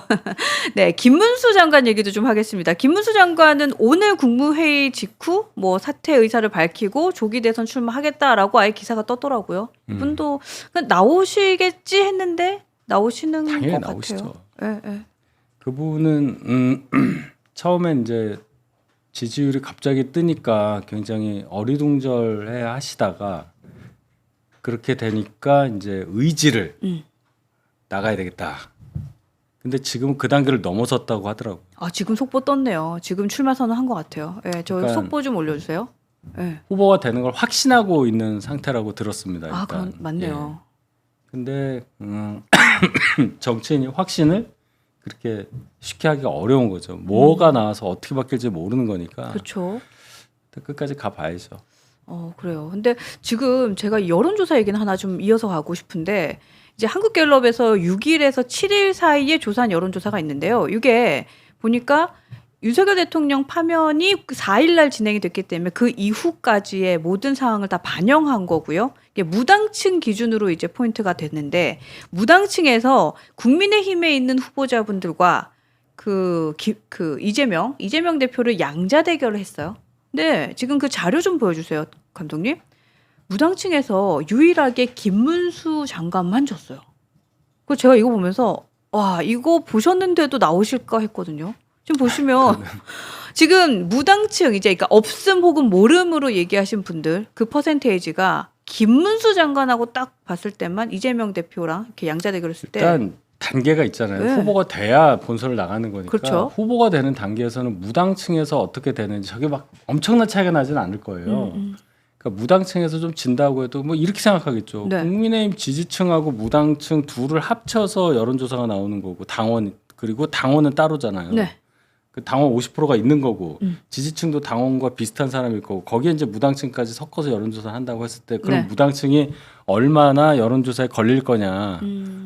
네, 김문수 장관 얘기도 좀 하겠습니다. 김문수 장관은 오늘 국무회의 직후 뭐 사퇴 의사를 밝히고 조기 대선 출마하겠다라고 아예 기사가 떴더라고요. 이분도 그냥 나오시겠지 했는데 나오시는 당연히 것 나오시죠. 같아요. 네, 네. 그분은 처음엔 이제 지지율이 갑자기 뜨니까 굉장히 어리둥절해 하시다가 그렇게 되니까 이제 의지를 나가야 되겠다. 근데 지금 그 단계를 넘어섰다고 하더라고요. 아, 지금 속보 떴네요. 지금 출마 선언한 것 같아요. 네, 저 그러니까 속보 좀 올려주세요. 네. 후보가 되는 걸 확신하고 있는 상태라고 들었습니다. 일단. 아, 그럼 맞네요. 예. 근데 정치인이 확신을 그렇게 쉽게 하기가 어려운 거죠. 뭐가 나와서 어떻게 바뀔지 모르는 거니까. 그렇죠. 끝까지 가봐야죠. 그래요. 근데 지금 제가 여론조사 얘기는 하나 좀 이어서 가고 싶은데 이제 한국갤럽에서 6일에서 7일 사이에 조사한 여론조사가 있는데요. 이게 보니까 윤석열 대통령 파면이 4일 날 진행이 됐기 때문에 그 이후까지의 모든 상황을 다 반영한 거고요. 이게 무당층 기준으로 이제 포인트가 됐는데 무당층에서 국민의힘에 있는 후보자분들과 그 이재명 대표를 양자 대결을 했어요. 근데 지금 그 자료 좀 보여주세요, 감독님. 무당층에서 유일하게 김문수 장관만 졌어요. 그 제가 이거 보면서 와 이거 보셨는데도 나오실까 했거든요. 지금 보시면 지금 무당층 이제 그러니까 없음 혹은 모름으로 얘기하신 분들 그 퍼센테이지가 김문수 장관하고 딱 봤을 때만 이재명 대표랑 이렇게 양자 대결했을 때 일단 단계가 있잖아요. 네. 후보가 돼야 본선을 나가는 거니까 그렇죠. 후보가 되는 단계에서는 무당층에서 어떻게 되는지 저게 막 엄청난 차이가 나지는 않을 거예요. 그러니까 무당층에서 좀 진다고 해도 뭐 이렇게 생각하겠죠. 네. 국민의힘 지지층하고 무당층 둘을 합쳐서 여론조사가 나오는 거고 당원 그리고 당원은 따로잖아요. 네. 그 당원 50%가 있는 거고 지지층도 당원과 비슷한 사람일 거고 거기에 이제 무당층까지 섞어서 여론조사 한다고 했을 때 그럼 네. 무당층이 얼마나 여론조사에 걸릴 거냐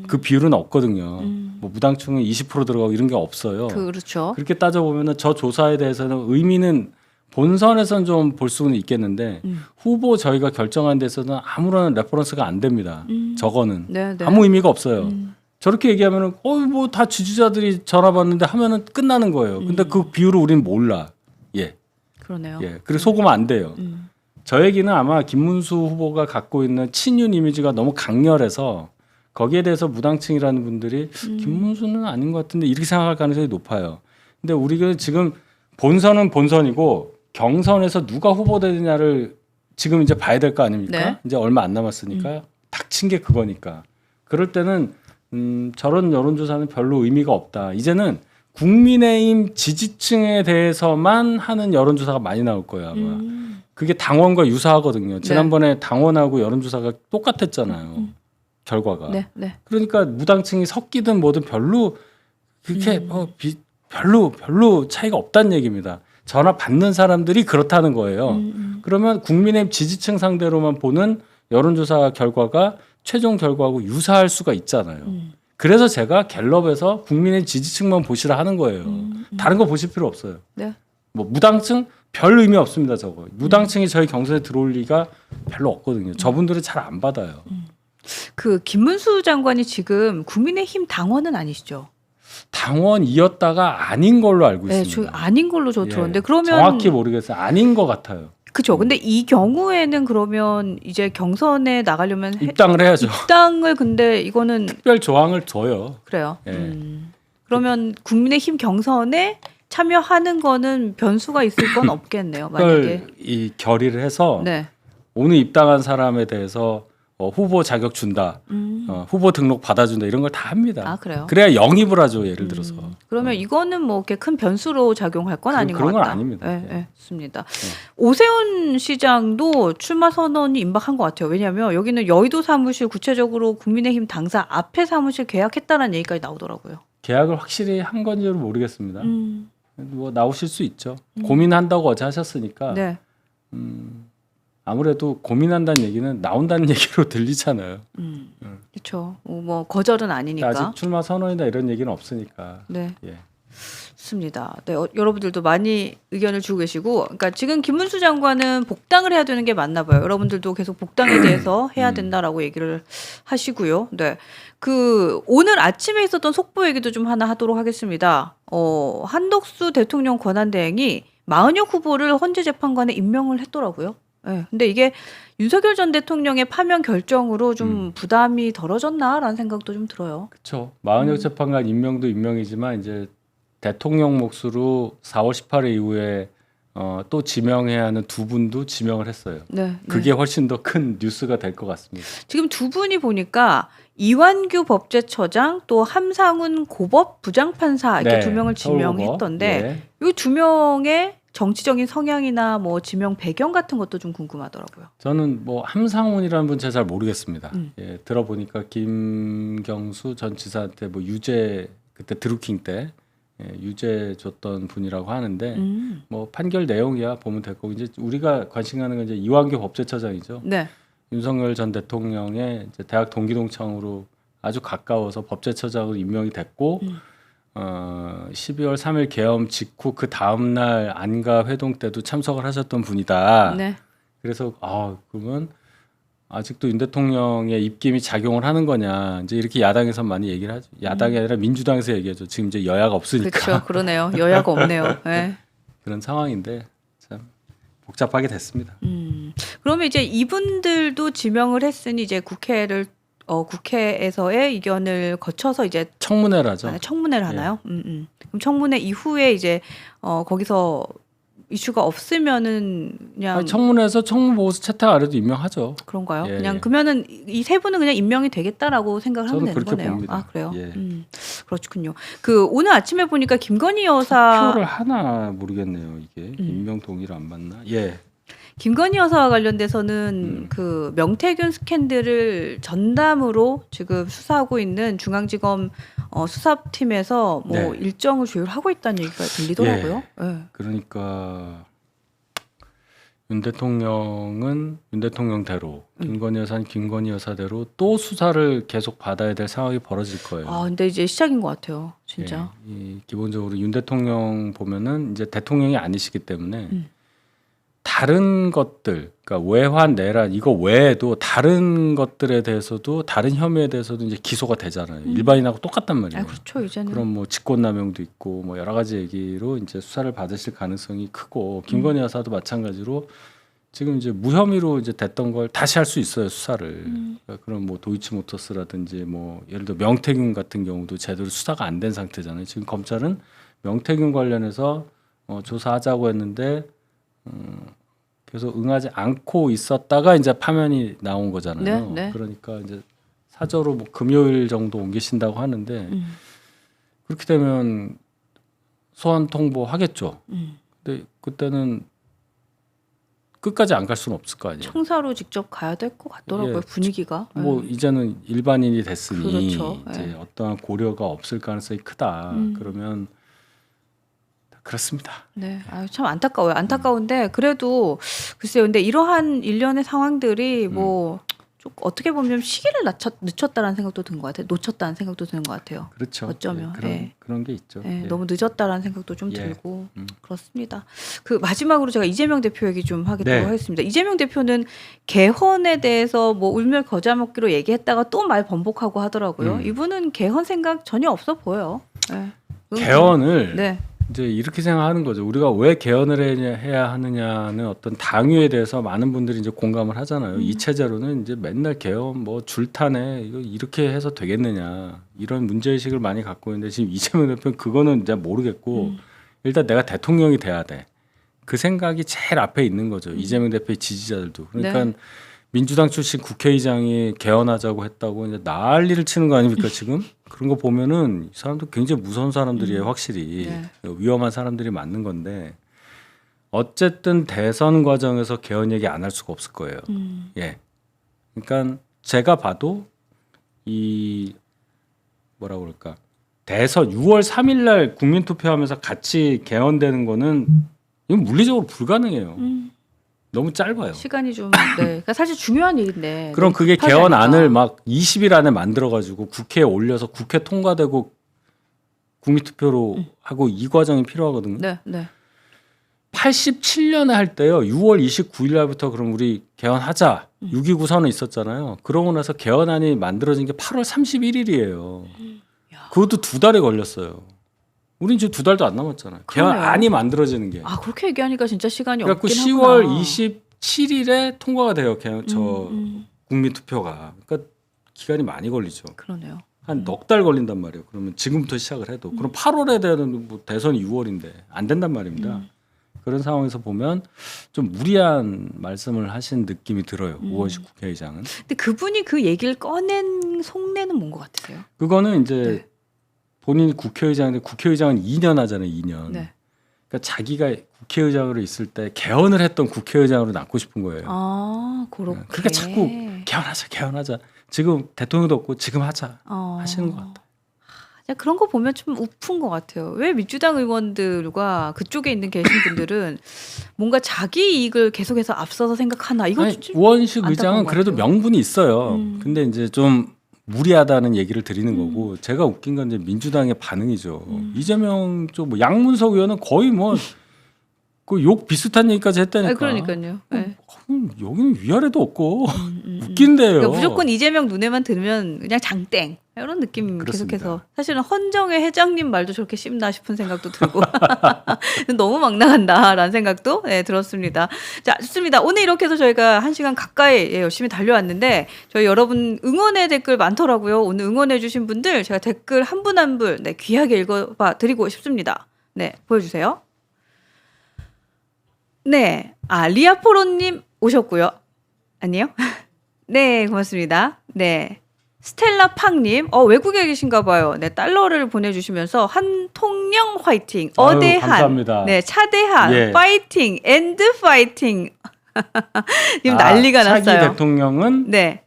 그 비율은 없거든요. 뭐 무당층은 20% 들어가고 이런 게 없어요. 그렇죠. 그렇게 따져보면 저 조사에 대해서는 의미는 본선에서는 좀 볼 수는 있겠는데 후보 저희가 결정한 데서는 아무런 레퍼런스가 안 됩니다. 저거는 네, 네. 아무 의미가 없어요. 저렇게 얘기하면은 뭐 다 지지자들이 전화 받는데 하면은 끝나는 거예요. 근데 그 비율을 우리는 몰라. 예. 그러네요. 예. 그래서 속으면 안 돼요. 저 얘기는 아마 김문수 후보가 갖고 있는 친윤 이미지가 너무 강렬해서 거기에 대해서 무당층이라는 분들이 김문수는 아닌 것 같은데 이렇게 생각할 가능성이 높아요. 근데 우리가 지금 본선은 본선이고 경선에서 누가 후보되느냐를 지금 이제 봐야 될 거 아닙니까? 네. 이제 얼마 안 남았으니까 닥친 게 그거니까. 그럴 때는 저런 여론조사는 별로 의미가 없다. 이제는 국민의힘 지지층에 대해서만 하는 여론조사가 많이 나올 거예요. 아마. 그게 당원과 유사하거든요. 지난번에 당원하고 여론조사가 똑같았잖아요. 결과가. 네, 네. 그러니까 무당층이 섞이든 뭐든 별로 그렇게 별로 차이가 없다는 얘기입니다. 전화 받는 사람들이 그렇다는 거예요. 그러면 국민의힘 지지층 상대로만 보는 여론조사 결과가 최종 결과하고 유사할 수가 있잖아요. 그래서 제가 갤럽에서 국민의 지지층만 보시라 하는 거예요. 다른 거 보실 필요 없어요. 네. 뭐 무당층 별 의미 없습니다. 저거 무당층이 저희 경선에 들어올 리가 별로 없거든요. 저분들은 잘 안 받아요. 그 김문수 장관이 지금 국민의힘 당원은 아니시죠? 당원이었다가 아닌 걸로 알고 네, 있습니다. 저 아닌 걸로 저 예, 들었는데 그러면 정확히 모르겠어요. 아닌 것 같아요. 그렇죠. 근데 이 경우에는 그러면 이제 경선에 나가려면 입당을 해야죠. 입당을 근데 이거는 특별 조항을 줘요. 그래요. 예. 그러면 국민의힘 경선에 참여하는 거는 변수가 있을 건 없겠네요. 그걸 만약에. 이 결의를 해서 네. 오늘 입당한 사람에 대해서 후보 자격 준다, 후보 등록 받아준다 이런 걸 다 합니다. 아 그래요. 그래야 영입을 하죠. 예를 들어서. 그러면 이거는 뭐 이렇게 큰 변수로 작용할 건 아닌 것 그런 건 같다. 아닙니다. 네, 예. 네, 좋습니다. 오세훈 시장도 출마 선언이 임박한 것 같아요. 왜냐하면 여기는 여의도 사무실 구체적으로 국민의힘 당사 앞에 사무실 계약했다는 얘기까지 나오더라고요. 계약을 확실히 한 건지는 모르겠습니다. 뭐 나오실 수 있죠. 고민한다고 어제 하셨으니까. 네. 아무래도 고민한다는 얘기는 나온다는 얘기로 들리잖아요. 그렇죠. 뭐 거절은 아니니까. 아직 출마 선언이나 이런 얘기는 없으니까. 네. 예. 좋습니다. 네, 여러분들도 많이 의견을 주고 계시고, 그러니까 지금 김문수 장관은 복당을 해야 되는 게 맞나 봐요. 여러분들도 계속 복당에 대해서 해야 된다라고 얘기를 하시고요. 네, 그 오늘 아침에 있었던 속보 얘기도 좀 하나 하도록 하겠습니다. 한덕수 대통령 권한대행이 마은혁 후보를 헌재재판관에 임명을 했더라고요. 네, 근데 이게 윤석열 전 대통령의 파면 결정으로 좀 부담이 덜어졌나라는 생각도 좀 들어요. 그렇죠. 마은혁 재판관 임명도 임명이지만 이제 대통령 몫으로 4월 18일 이후에 또 지명해야 하는 두 분도 지명을 했어요. 네, 그게 훨씬 더 큰 뉴스가 될 것 같습니다. 지금 두 분이 보니까 이완규 법제처장 또 함상훈 고법 부장판사 이렇게 두 명을 지명했던데 예. 이 두 명의 정치적인 성향이나 뭐 지명 배경 같은 것도 좀 궁금하더라고요. 저는 뭐 함상훈이라는 분 제가 잘 모르겠습니다. 예, 들어보니까 김경수 전 지사한테 뭐 유죄 그때 드루킹 때 유죄 줬던 분이라고 하는데 뭐 판결 내용이야 보면 될 거고 이제 우리가 관심 가는 건 이제 이완규 법제처장이죠. 네. 윤석열 전 대통령의 이제 대학 동기동창으로 아주 가까워서 법제처장으로 임명이 됐고 12월 3일 계엄 직후 그 다음 날 안가 회동 때도 참석을 하셨던 분이다. 네. 그래서 그러면 아직도 윤 대통령의 입김이 작용을 하는 거냐 이제 이렇게 야당에서 많이 얘기를 하죠. 야당이 아니라 민주당에서 얘기하죠. 지금 이제 여야가 없으니까 그렇죠. 그러네요. 여야가 없네요. 네. 그런 상황인데 참 복잡하게 됐습니다. 그러면 이제 이분들도 지명을 했으니 이제 국회에서의 의견을 거쳐서 이제 청문회라죠. 청문회를 하나요? 그럼 청문회 이후에 이제 거기서 이슈가 없으면은 그냥 아니, 청문회에서 청문보고서 채택 안 해도 임명하죠. 그런가요? 예, 그냥 예. 그러면은 이 세 분은 그냥 임명이 되겠다라고 생각을 하면 저는 되는 그렇게 거네요. 봅니다. 아 그래요? 예. 그렇군요. 그 오늘 아침에 보니까 김건희 여사 표를 하나 모르겠네요. 이게 임명 동의를 안 받나? 예. 김건희 여사와 관련돼서는 그 명태균 스캔들을 전담으로 지금 수사하고 있는 중앙지검 수사팀에서 뭐 네. 일정을 조율하고 있다는 얘기가 들리더라고요. 예. 그러니까 윤 대통령은 윤 대통령대로, 김건희 여사는 김건희 여사대로 또 수사를 계속 받아야 될 상황이 벌어질 거예요. 아 근데 이제 시작인 것 같아요, 진짜. 예, 기본적으로 윤 대통령 보면은 이제 대통령이 아니시기 때문에 다른 것들, 그러니까 외환, 내란 이거 외에도 다른 것들에 대해서도 다른 혐의에 대해서도 이제 기소가 되잖아요. 일반인하고 똑같단 말이에요. 아 그렇죠, 이제는. 그럼 뭐 직권남용도 있고 뭐 여러 가지 얘기로 이제 수사를 받으실 가능성이 크고 김건희 여사도 마찬가지로 지금 이제 무혐의로 이제 됐던 걸 다시 할 수 있어요, 수사를. 그러니까 그럼 뭐 도이치모터스라든지 뭐 예를 들어 명태균 같은 경우도 제대로 수사가 안 된 상태잖아요. 지금 검찰은 명태균 관련해서 조사하자고 했는데 그래서 응하지 않고 있었다가 이제 파면이 나온 거잖아요. 네, 네. 그러니까 이제 사저로 뭐 금요일 정도 옮기신다고 하는데 그렇게 되면 소환 통보하겠죠. 근데 그때는 끝까지 안 갈 수는 없을 거 아니에요. 청사로 직접 가야 될 것 같더라고요, 예, 분위기가. 뭐 이제는 일반인이 됐으니 그렇죠. 이제 어떠한 고려가 없을 가능성이 크다. 그러면 그렇습니다. 네, 아유, 참 안타까워요. 안타까운데 그래도 글쎄요. 근데 이러한 일련의 상황들이 뭐 좀 어떻게 보면 시기를 늦췄다라는 생각도 드는 것 같아요. 놓쳤다는 생각도 드는 것 같아요. 그렇죠. 어쩌면, 예, 그런 게 있죠. 예, 예. 너무 늦었다라는 생각도 좀 예. 들고 그렇습니다. 그 마지막으로 제가 이재명 대표 얘기 좀 하겠다고 네. 하겠습니다. 이재명 대표는 개헌에 대해서 뭐 울며 겨자 먹기로 얘기했다가 또 말 번복하고 하더라고요. 이분은 개헌 생각 전혀 없어 보여요. 예. 개헌을 네. 이제 이렇게 생각하는 거죠. 우리가 왜 개헌을 해야 하느냐는 어떤 당위에 대해서 많은 분들이 이제 공감을 하잖아요. 이 체제로는 이제 맨날 개헌 뭐 줄타네 이거 이렇게 해서 되겠느냐 이런 문제의식을 많이 갖고 있는데 지금 이재명 대표는 그거는 이제 모르겠고 일단 내가 대통령이 돼야 돼. 그 생각이 제일 앞에 있는 거죠. 이재명 대표의 지지자들도. 그러니까 네. 민주당 출신 국회의장이 개헌하자고 했다고 이제 난리를 치는 거 아닙니까 지금? 그런 거 보면은 이 사람들 굉장히 무서운 사람들이에요, 확실히. 네. 위험한 사람들이 맞는 건데 어쨌든 대선 과정에서 개헌 얘기 안 할 수가 없을 거예요. 예. 그러니까 제가 봐도 이 뭐라 그럴까? 대선 6월 3일 날 국민 투표하면서 같이 개헌되는 거는 이건 물리적으로 불가능해요. 너무 짧아요. 시간이 좀 네. 그러니까 사실 중요한 일인데. 그럼 너무 그게 급하지 개헌 않을까. 안을 막 20일 안에 만들어 가지고 국회에 올려서 국회 통과되고 국민 투표로 하고 이 과정이 필요하거든요. 네, 네. 87년에 할 때요. 6월 29일 날부터 그럼 우리 개헌하자. 6.29 선언 있었잖아요. 그러고 나서 개헌안이 만들어진 게 8월 31일이에요. 그것도 2달이 걸렸어요. 우린 지금 2달도 안 남았잖아요. 그러네요. 개헌안이 만들어지는 게. 아 그렇게 얘기하니까 진짜 시간이 그래갖고 없긴 10월 하구나. 27일에 통과가 돼요. 국민 투표가. 그러니까 기간이 많이 걸리죠. 그러네요. 한 넉 달 걸린단 말이에요. 그러면 지금부터 시작을 해도 그럼 8월에 되는 뭐 대선이 6월인데 안 된단 말입니다. 그런 상황에서 보면 좀 무리한 말씀을 하신 느낌이 들어요. 우원식 국회의장은. 근데 그분이 그 얘기를 꺼낸 속내는 뭔 것 같으세요? 그거는 이제 네. 본인이 국회의장인데 국회의장은 2년 하잖아요. 2년. 네. 그러니까 자기가 국회의장으로 있을 때 개헌을 했던 국회의장으로 남고 싶은 거예요. 아 그렇게. 그러니까 자꾸 개헌하자. 지금 대통령도 없고 지금 하자 어. 하시는 것 같아요. 그런 거 보면 좀 우픈 것 같아요. 왜 민주당 의원들과 그쪽에 있는 계신 분들은 뭔가 자기 이익을 계속해서 앞서서 생각하나 이거 아니, 좀 우원식 안타까운 의장은 것 그래도 같아요. 명분이 있어요. 근데 이제 좀 무리하다는 얘기를 드리는 거고 제가 웃긴 건 이제 민주당의 반응이죠. 이재명 쪽 뭐 양문석 의원은 거의 뭐 그 욕 비슷한 얘기까지 했다니까. 그러니까요. 네. 여기는 위아래도 없고 웃긴데요. 그러니까 무조건 이재명 눈에만 들으면 그냥 장땡 이런 느낌 그렇습니다. 계속해서 사실은 헌정의 회장님 말도 저렇게 씹나 싶은 생각도 들고 너무 막 나간다라는 생각도 네, 들었습니다. 자, 좋습니다. 오늘 이렇게 해서 저희가 1시간 가까이 열심히 달려왔는데 저희 여러분 응원의 댓글 많더라고요. 오늘 응원해 주신 분들 제가 댓글 한 분 한 분 네, 귀하게 읽어봐 드리고 싶습니다. 네, 보여주세요. 네, 리아포로님 오셨고요. 아니요? 네, 고맙습니다. 네. 스텔라 팡님, 외국에 계신가 봐요. 네, 달러를 보내주시면서 한통령 화이팅, 어대한, 감사합니다. 네, 차대한, 예. 파이팅, 엔드 파이팅. 지금 난리가 차기 났어요. 대통령은 네,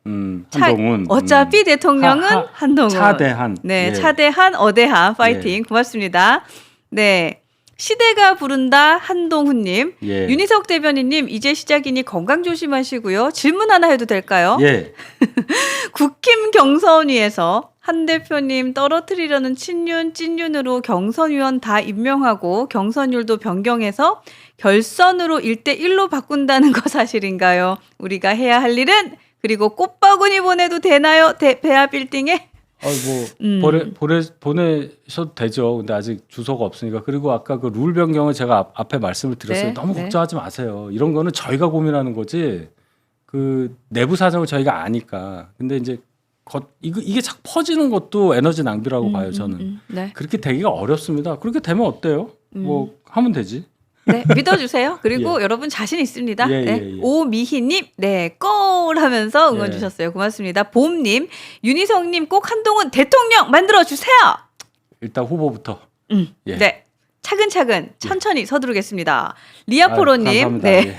한동훈. 어차피 대통령은 한동훈. 차대한. 네, 예. 차대한, 어대한, 파이팅. 고맙습니다. 네. 시대가 부른다 한동훈님, 예. 윤희석 대변인님 이제 시작이니 건강 조심하시고요. 질문 하나 해도 될까요? 예. 국힘 경선위에서 한 대표님 떨어뜨리려는 친윤 찐윤으로 경선위원 다 임명하고 경선율도 변경해서 결선으로 1대1로 바꾼다는 거 사실인가요? 우리가 해야 할 일은 그리고 꽃바구니 보내도 되나요? 배아 빌딩에? 보내셔도 되죠. 근데 아직 주소가 없으니까. 그리고 아까 그 룰 변경을 제가 앞에 말씀을 드렸어요. 네, 너무 네. 걱정하지 마세요. 이런 거는 저희가 고민하는 거지. 그 내부 사정을 저희가 아니까. 근데 이제 이게 자꾸 퍼지는 것도 에너지 낭비라고 봐요. 저는. 네. 그렇게 되기가 어렵습니다. 그렇게 되면 어때요? 뭐 하면 되지. 네, 믿어주세요. 그리고 여러분 자신 있습니다. 예, 네. 예, 예. 오미희님, 네, 꼴 하면서 응원 예. 주셨어요. 고맙습니다. 봄님, 윤희성님 꼭 한동훈 대통령 만들어주세요. 일단 후보부터. 예. 네. 차근차근 천천히 서두르겠습니다. 리아포로님, 감사합니다. 네.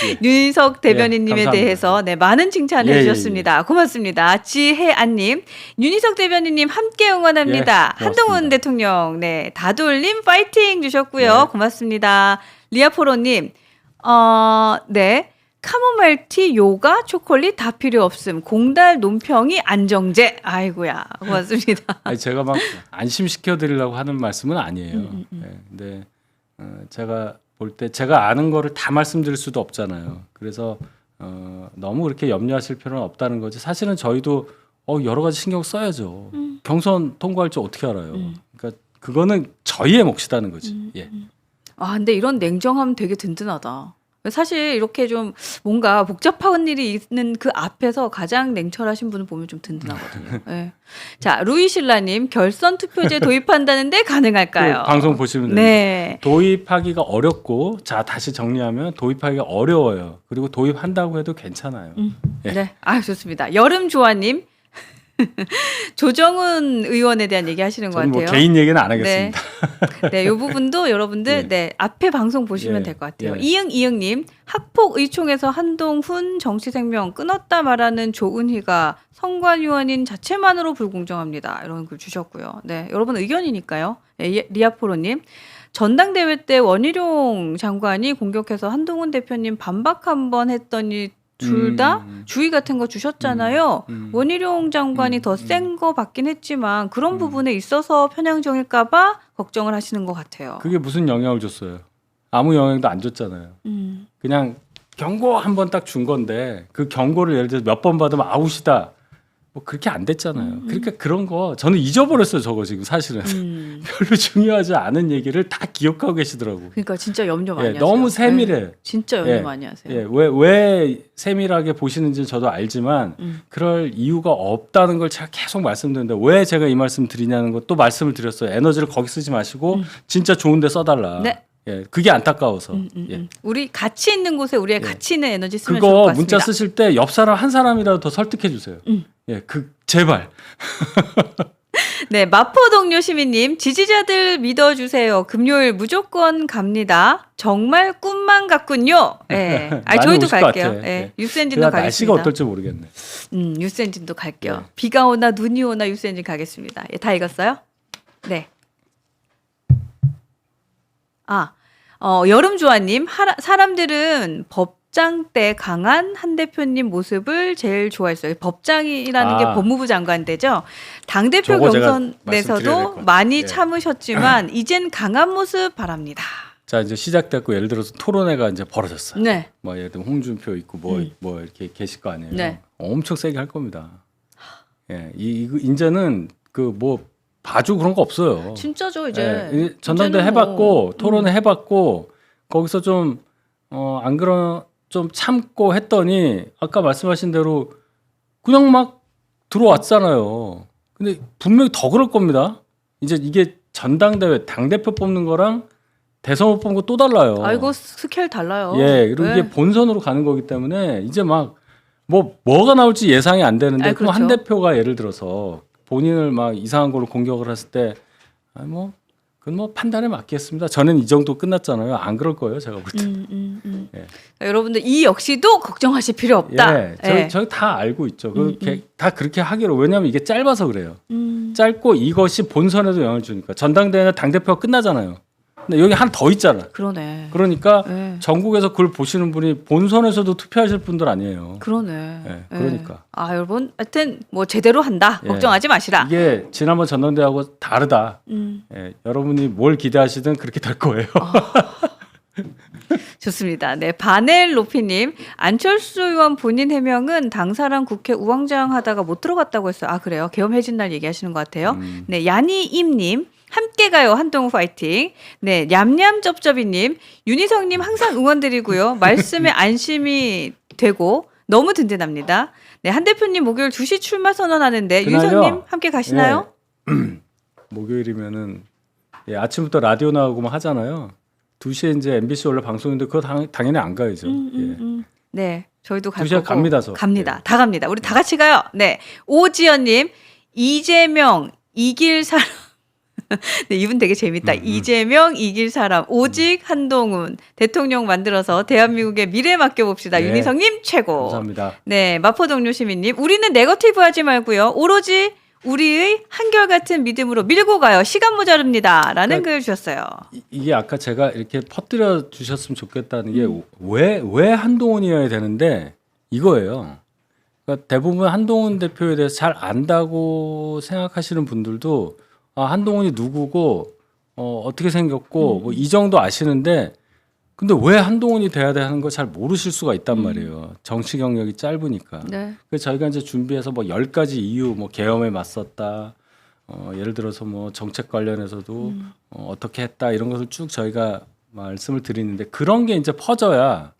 예. 윤석 대변인님에 감사합니다. 대해서 네, 많은 칭찬해 예, 예, 주셨습니다. 고맙습니다. 지혜안님, 윤희석 대변인님 함께 응원합니다. 예, 한동훈 고맙습니다. 대통령, 네, 다돌님 파이팅 주셨고요. 네. 고맙습니다. 리아포로님, 네. 카모마일티, 요가, 초콜릿 다 필요 없음. 공달 논평이 안정제. 아이고야. 고맙습니다. 아니, 제가 막 안심시켜 드리려고 하는 말씀은 아니에요. 네, 근데 제가 볼 때 제가 아는 거를 다 말씀드릴 수도 없잖아요. 그래서 너무 그렇게 염려하실 필요는 없다는 거지. 사실은 저희도 여러 가지 신경 써야죠. 경선 통과할 줄 어떻게 알아요. 그러니까 그거는 저희의 몫이라는 거지. 예. 근데 이런 냉정함 되게 든든하다. 사실 이렇게 좀 뭔가 복잡한 일이 있는 그 앞에서 가장 냉철하신 분을 보면 좀 든든하거든요. 네. 자, 루이실라님, 결선 투표제 도입한다는데 가능할까요? 그 방송 보시면 됩니다. 네. 도입하기가 어렵고, 자 다시 정리하면 도입하기가 어려워요. 그리고 도입한다고 해도 괜찮아요. 예. 네. 좋습니다. 여름조아님, 조정훈 의원에 대한 얘기 하시는 것 저는 같아요. 뭐 개인 얘기는 안 하겠습니다. 네, 이 부분도 여러분들 예. 네, 앞에 방송 보시면 예. 될 것 같아요. 예. 이응님, 학폭 의총에서 한동훈 정치생명 끊었다 말하는 조은희가 선관위원인 자체만으로 불공정합니다. 이런 글 주셨고요. 네, 여러분 의견이니까요. 네, 리아포로님. 전당대회 때 원희룡 장관이 공격해서 한동훈 대표님 반박 한번 했더니 둘 다 주의 같은 거 주셨잖아요. 원희룡 장관이 더 센 거 받긴 했지만 그런 부분에 있어서 편향정일까봐 걱정을 하시는 것 같아요. 그게 무슨 영향을 줬어요? 아무 영향도 안 줬잖아요. 그냥 경고 한 번 딱 준 건데 그 경고를 예를 들어서 몇 번 받으면 아웃이다. 뭐 그렇게 안 됐잖아요. 그러니까 그런 거 저는 잊어버렸어요. 저거 지금 사실은 별로 중요하지 않은 얘기를 다 기억하고 계시더라고. 그러니까 진짜 염려 많이 예, 하세요. 너무 세밀해. 네, 진짜 염려 예, 많이 하세요. 예, 왜 세밀하게 보시는지 저도 알지만 그럴 이유가 없다는 걸 제가 계속 말씀드리는데 왜 제가 이 말씀 드리냐는 것도 말씀을 드렸어요. 에너지를 거기 쓰지 마시고 진짜 좋은데 써달라. 네. 예, 그게 안타까워서. 예. 우리 가치 있는 곳에 우리의 예. 가치 있는 에너지 쓰면 좋을 것 그거 같습니다. 문자 쓰실 때 옆 사람 한 사람이라도 더 설득해 주세요. 예, 제발. 네, 마포 동료 시민님, 지지자들 믿어주세요. 금요일 무조건 갑니다. 정말 꿈만 같군요. 예. 많이 저희도 오실 것 갈게요. 같아. 예. 예. 유스엔진도 그래야 가겠습니다. 날씨가 어떨지 모르겠네. 유스엔진도 갈게요. 네. 비가 오나 눈이 오나 유스엔진 가겠습니다. 예, 다 읽었어요? 네. 여름조아님, 사람들은 법장 때 강한 한 대표님 모습을 제일 좋아했어요. 법장이라는 게 법무부 장관대죠. 당대표 저거 제가 말씀드려야 될것 경선에서도 같아요. 많이 예. 참으셨지만 이젠 강한 모습 바랍니다. 자 이제 시작됐고 예를 들어서 토론회가 이제 벌어졌어요. 네. 뭐 예를 들면 홍준표 있고 뭐 이렇게 계실 거 아니에요. 네. 엄청 세게 할 겁니다. 예, 이거 이제는 그 뭐 봐주 그런 거 없어요. 진짜죠 이제. 예, 전당대 이제는 해봤고 토론회 해봤고 거기서 좀 안 그런 좀 참고 했더니 아까 말씀하신 대로 그냥 막 들어왔잖아요. 근데 분명히 더 그럴 겁니다. 이제 이게 전당대회 당대표 뽑는 거랑 대선 못 뽑는 거 또 달라요. 아이고 스케일 달라요. 예, 그리고 네. 이게 본선으로 가는 거기 때문에 이제 막 뭐가 나올지 예상이 안 되는데 아이, 그럼 한 그렇죠. 대표가 예를 들어서 본인을 막 이상한 걸로 공격을 했을 때 그건 뭐 판단에 맡기겠습니다. 저는 이 정도 끝났잖아요. 안 그럴 거예요, 제가 볼 때. 예. 예. 여러분들 이 역시도 걱정하실 필요 없다. 예, 저희 다 알고 있죠. 다 그렇게 하기로. 왜냐하면 이게 짧아서 그래요. 짧고 이것이 본선에도 영향을 주니까. 전당대회는 당대표가 끝나잖아요. 근데 여기 하나 더 있잖아. 그러네. 그러니까 예. 전국에서 그걸 보시는 분이 본선에서도 투표하실 분들 아니에요. 그러네. 예, 그러니까. 아 여러분, 하여튼 뭐 제대로 한다. 예. 걱정하지 마시라. 이게 지난번 전당대회하고 다르다. 음. 예, 여러분이 뭘 기대하시든 그렇게 될 거예요. 좋습니다. 네, 바넬 로피님, 안철수 의원 본인 해명은 당사랑 국회 우왕좌왕 하다가 못 들어갔다고 했어요. 아 그래요? 계엄 해진 날 얘기하시는 것 같아요. 네, 야니임님. 함께 가요 한동훈 파이팅. 네, 냠냠쩝쩝이님, 윤희성님 항상 응원드리고요. 말씀에 안심이 되고 너무 든든합니다. 네, 한 대표님 목요일 2시 출마 선언하는데 그날요? 윤희성님 함께 가시나요? 목요일이면은 예, 아침부터 라디오 나오고 막 하잖아요. 2시에 이제 MBC 원래 방송인데 그거 당연히 안 가야죠. 예. 네, 저희도 갈 2시에 거고 갑니다, 저. 갑니다. 네. 다 갑니다. 우리 다 같이 가요. 네, 오지연님, 이재명 이길 사람. 네, 이분 되게 재밌다. 이재명 이길 사람 오직 한동훈 대통령 만들어서 대한민국의 미래 맡겨봅시다. 네. 윤희성님 최고. 감사합니다. 네, 마포동료 시민님, 우리는 네거티브하지 말고요. 오로지 우리의 한결같은 믿음으로 밀고 가요. 시간 모자릅니다. 라는 그러니까 글 주셨어요. 이게 아까 제가 이렇게 퍼뜨려 주셨으면 좋겠다는 게 왜 한동훈이어야 되는데 이거예요. 그러니까 대부분 한동훈 대표에 대해서 잘 안다고 생각하시는 분들도 아, 한동훈이 누구고 어떻게 생겼고 뭐 이 정도 아시는데 근데 왜 한동훈이 돼야 되는 걸 잘 모르실 수가 있단 말이에요. 정치 경력이 짧으니까. 네. 그래서 저희가 이제 준비해서 뭐 10가지 이유 뭐 계엄에 맞섰다. 예를 들어서 뭐 정책 관련해서도 어떻게 했다 이런 것을 쭉 저희가 말씀을 드리는데 그런 게 이제 퍼져야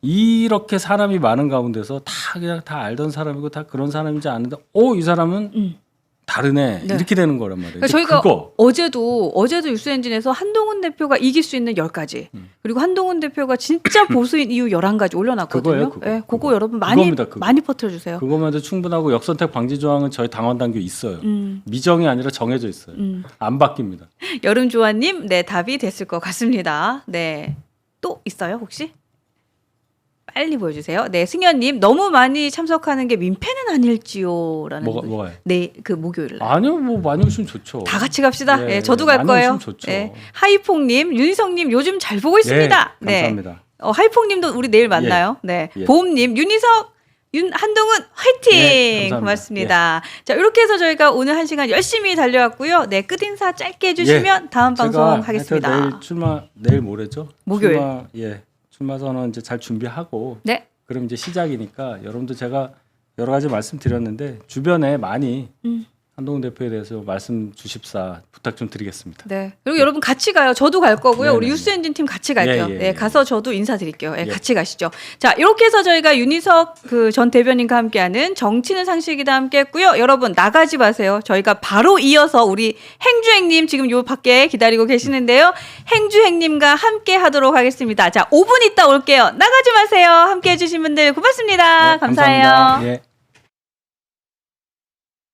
이렇게 사람이 많은 가운데서 다 그냥 다 알던 사람이고 다 그런 사람인지 아는데 이 사람은 다르네 네. 이렇게 되는 거란 말이에요. 그러니까 저희가 그거. 어제도 뉴스엔진에서 한동훈 대표가 이길 수 있는 10가지 그리고 한동훈 대표가 진짜 보수인 이유 11가지 올려놨거든요. 그거예요, 그거. 네, 그거 그거. 여러분 그겁니다, 그거. 많이 퍼뜨려주세요. 그거만 해도 충분하고 역선택 방지 조항은 저희 당원 당규 있어요. 미정이 아니라 정해져 있어요. 안 바뀝니다. 여름조아님, 네, 답이 됐을 것 같습니다. 네, 또 있어요 혹시? 빨리 보여주세요. 네, 승현님, 너무 많이 참석하는 게 민폐는 아닐지요라는. 뭐가요? 네, 그 목요일 날. 아니요, 뭐 많이 오시면 좋죠. 다 같이 갑시다. 예, 네, 저도 갈 많이 거예요. 오시면 좋죠. 네, 하이퐁님, 윤희성님 요즘 잘 보고 있습니다. 네, 감사합니다. 하이퐁님도 우리 내일 만나요. 네, 예. 보험님, 한동훈 화이팅! 네, 감사합니다. 고맙습니다. 자, 이렇게 해서 저희가 오늘 1시간 열심히 달려왔고요. 네, 끝인사 짧게 해주시면 다음 방송 제가 하겠습니다. 하여튼 내일 모레죠? 목요일. 출마 선언 이제 잘 준비하고 네. 그럼 이제 시작이니까 여러분들 제가 여러 가지 말씀드렸는데 주변에 많이 한동훈 대표에 대해서 말씀 주십사 부탁 좀 드리겠습니다. 네. 그리고 여러분 같이 가요. 저도 갈 거고요. 네네네. 우리 유스엔진 팀 같이 갈게요. 예, 예, 네, 예. 가서 저도 인사드릴게요. 네, 예. 같이 가시죠. 자, 이렇게 해서 저희가 윤희석 그 전 대변인과 함께하는 정치는 상식이다 함께했고요. 여러분 나가지 마세요. 저희가 바로 이어서 우리 행주행님 지금 요 밖에 기다리고 계시는데요. 행주행님과 함께하도록 하겠습니다. 자, 5분 있다 올게요. 나가지 마세요. 함께해 주신 분들 고맙습니다. 네, 감사해요. 감사합니다. 예.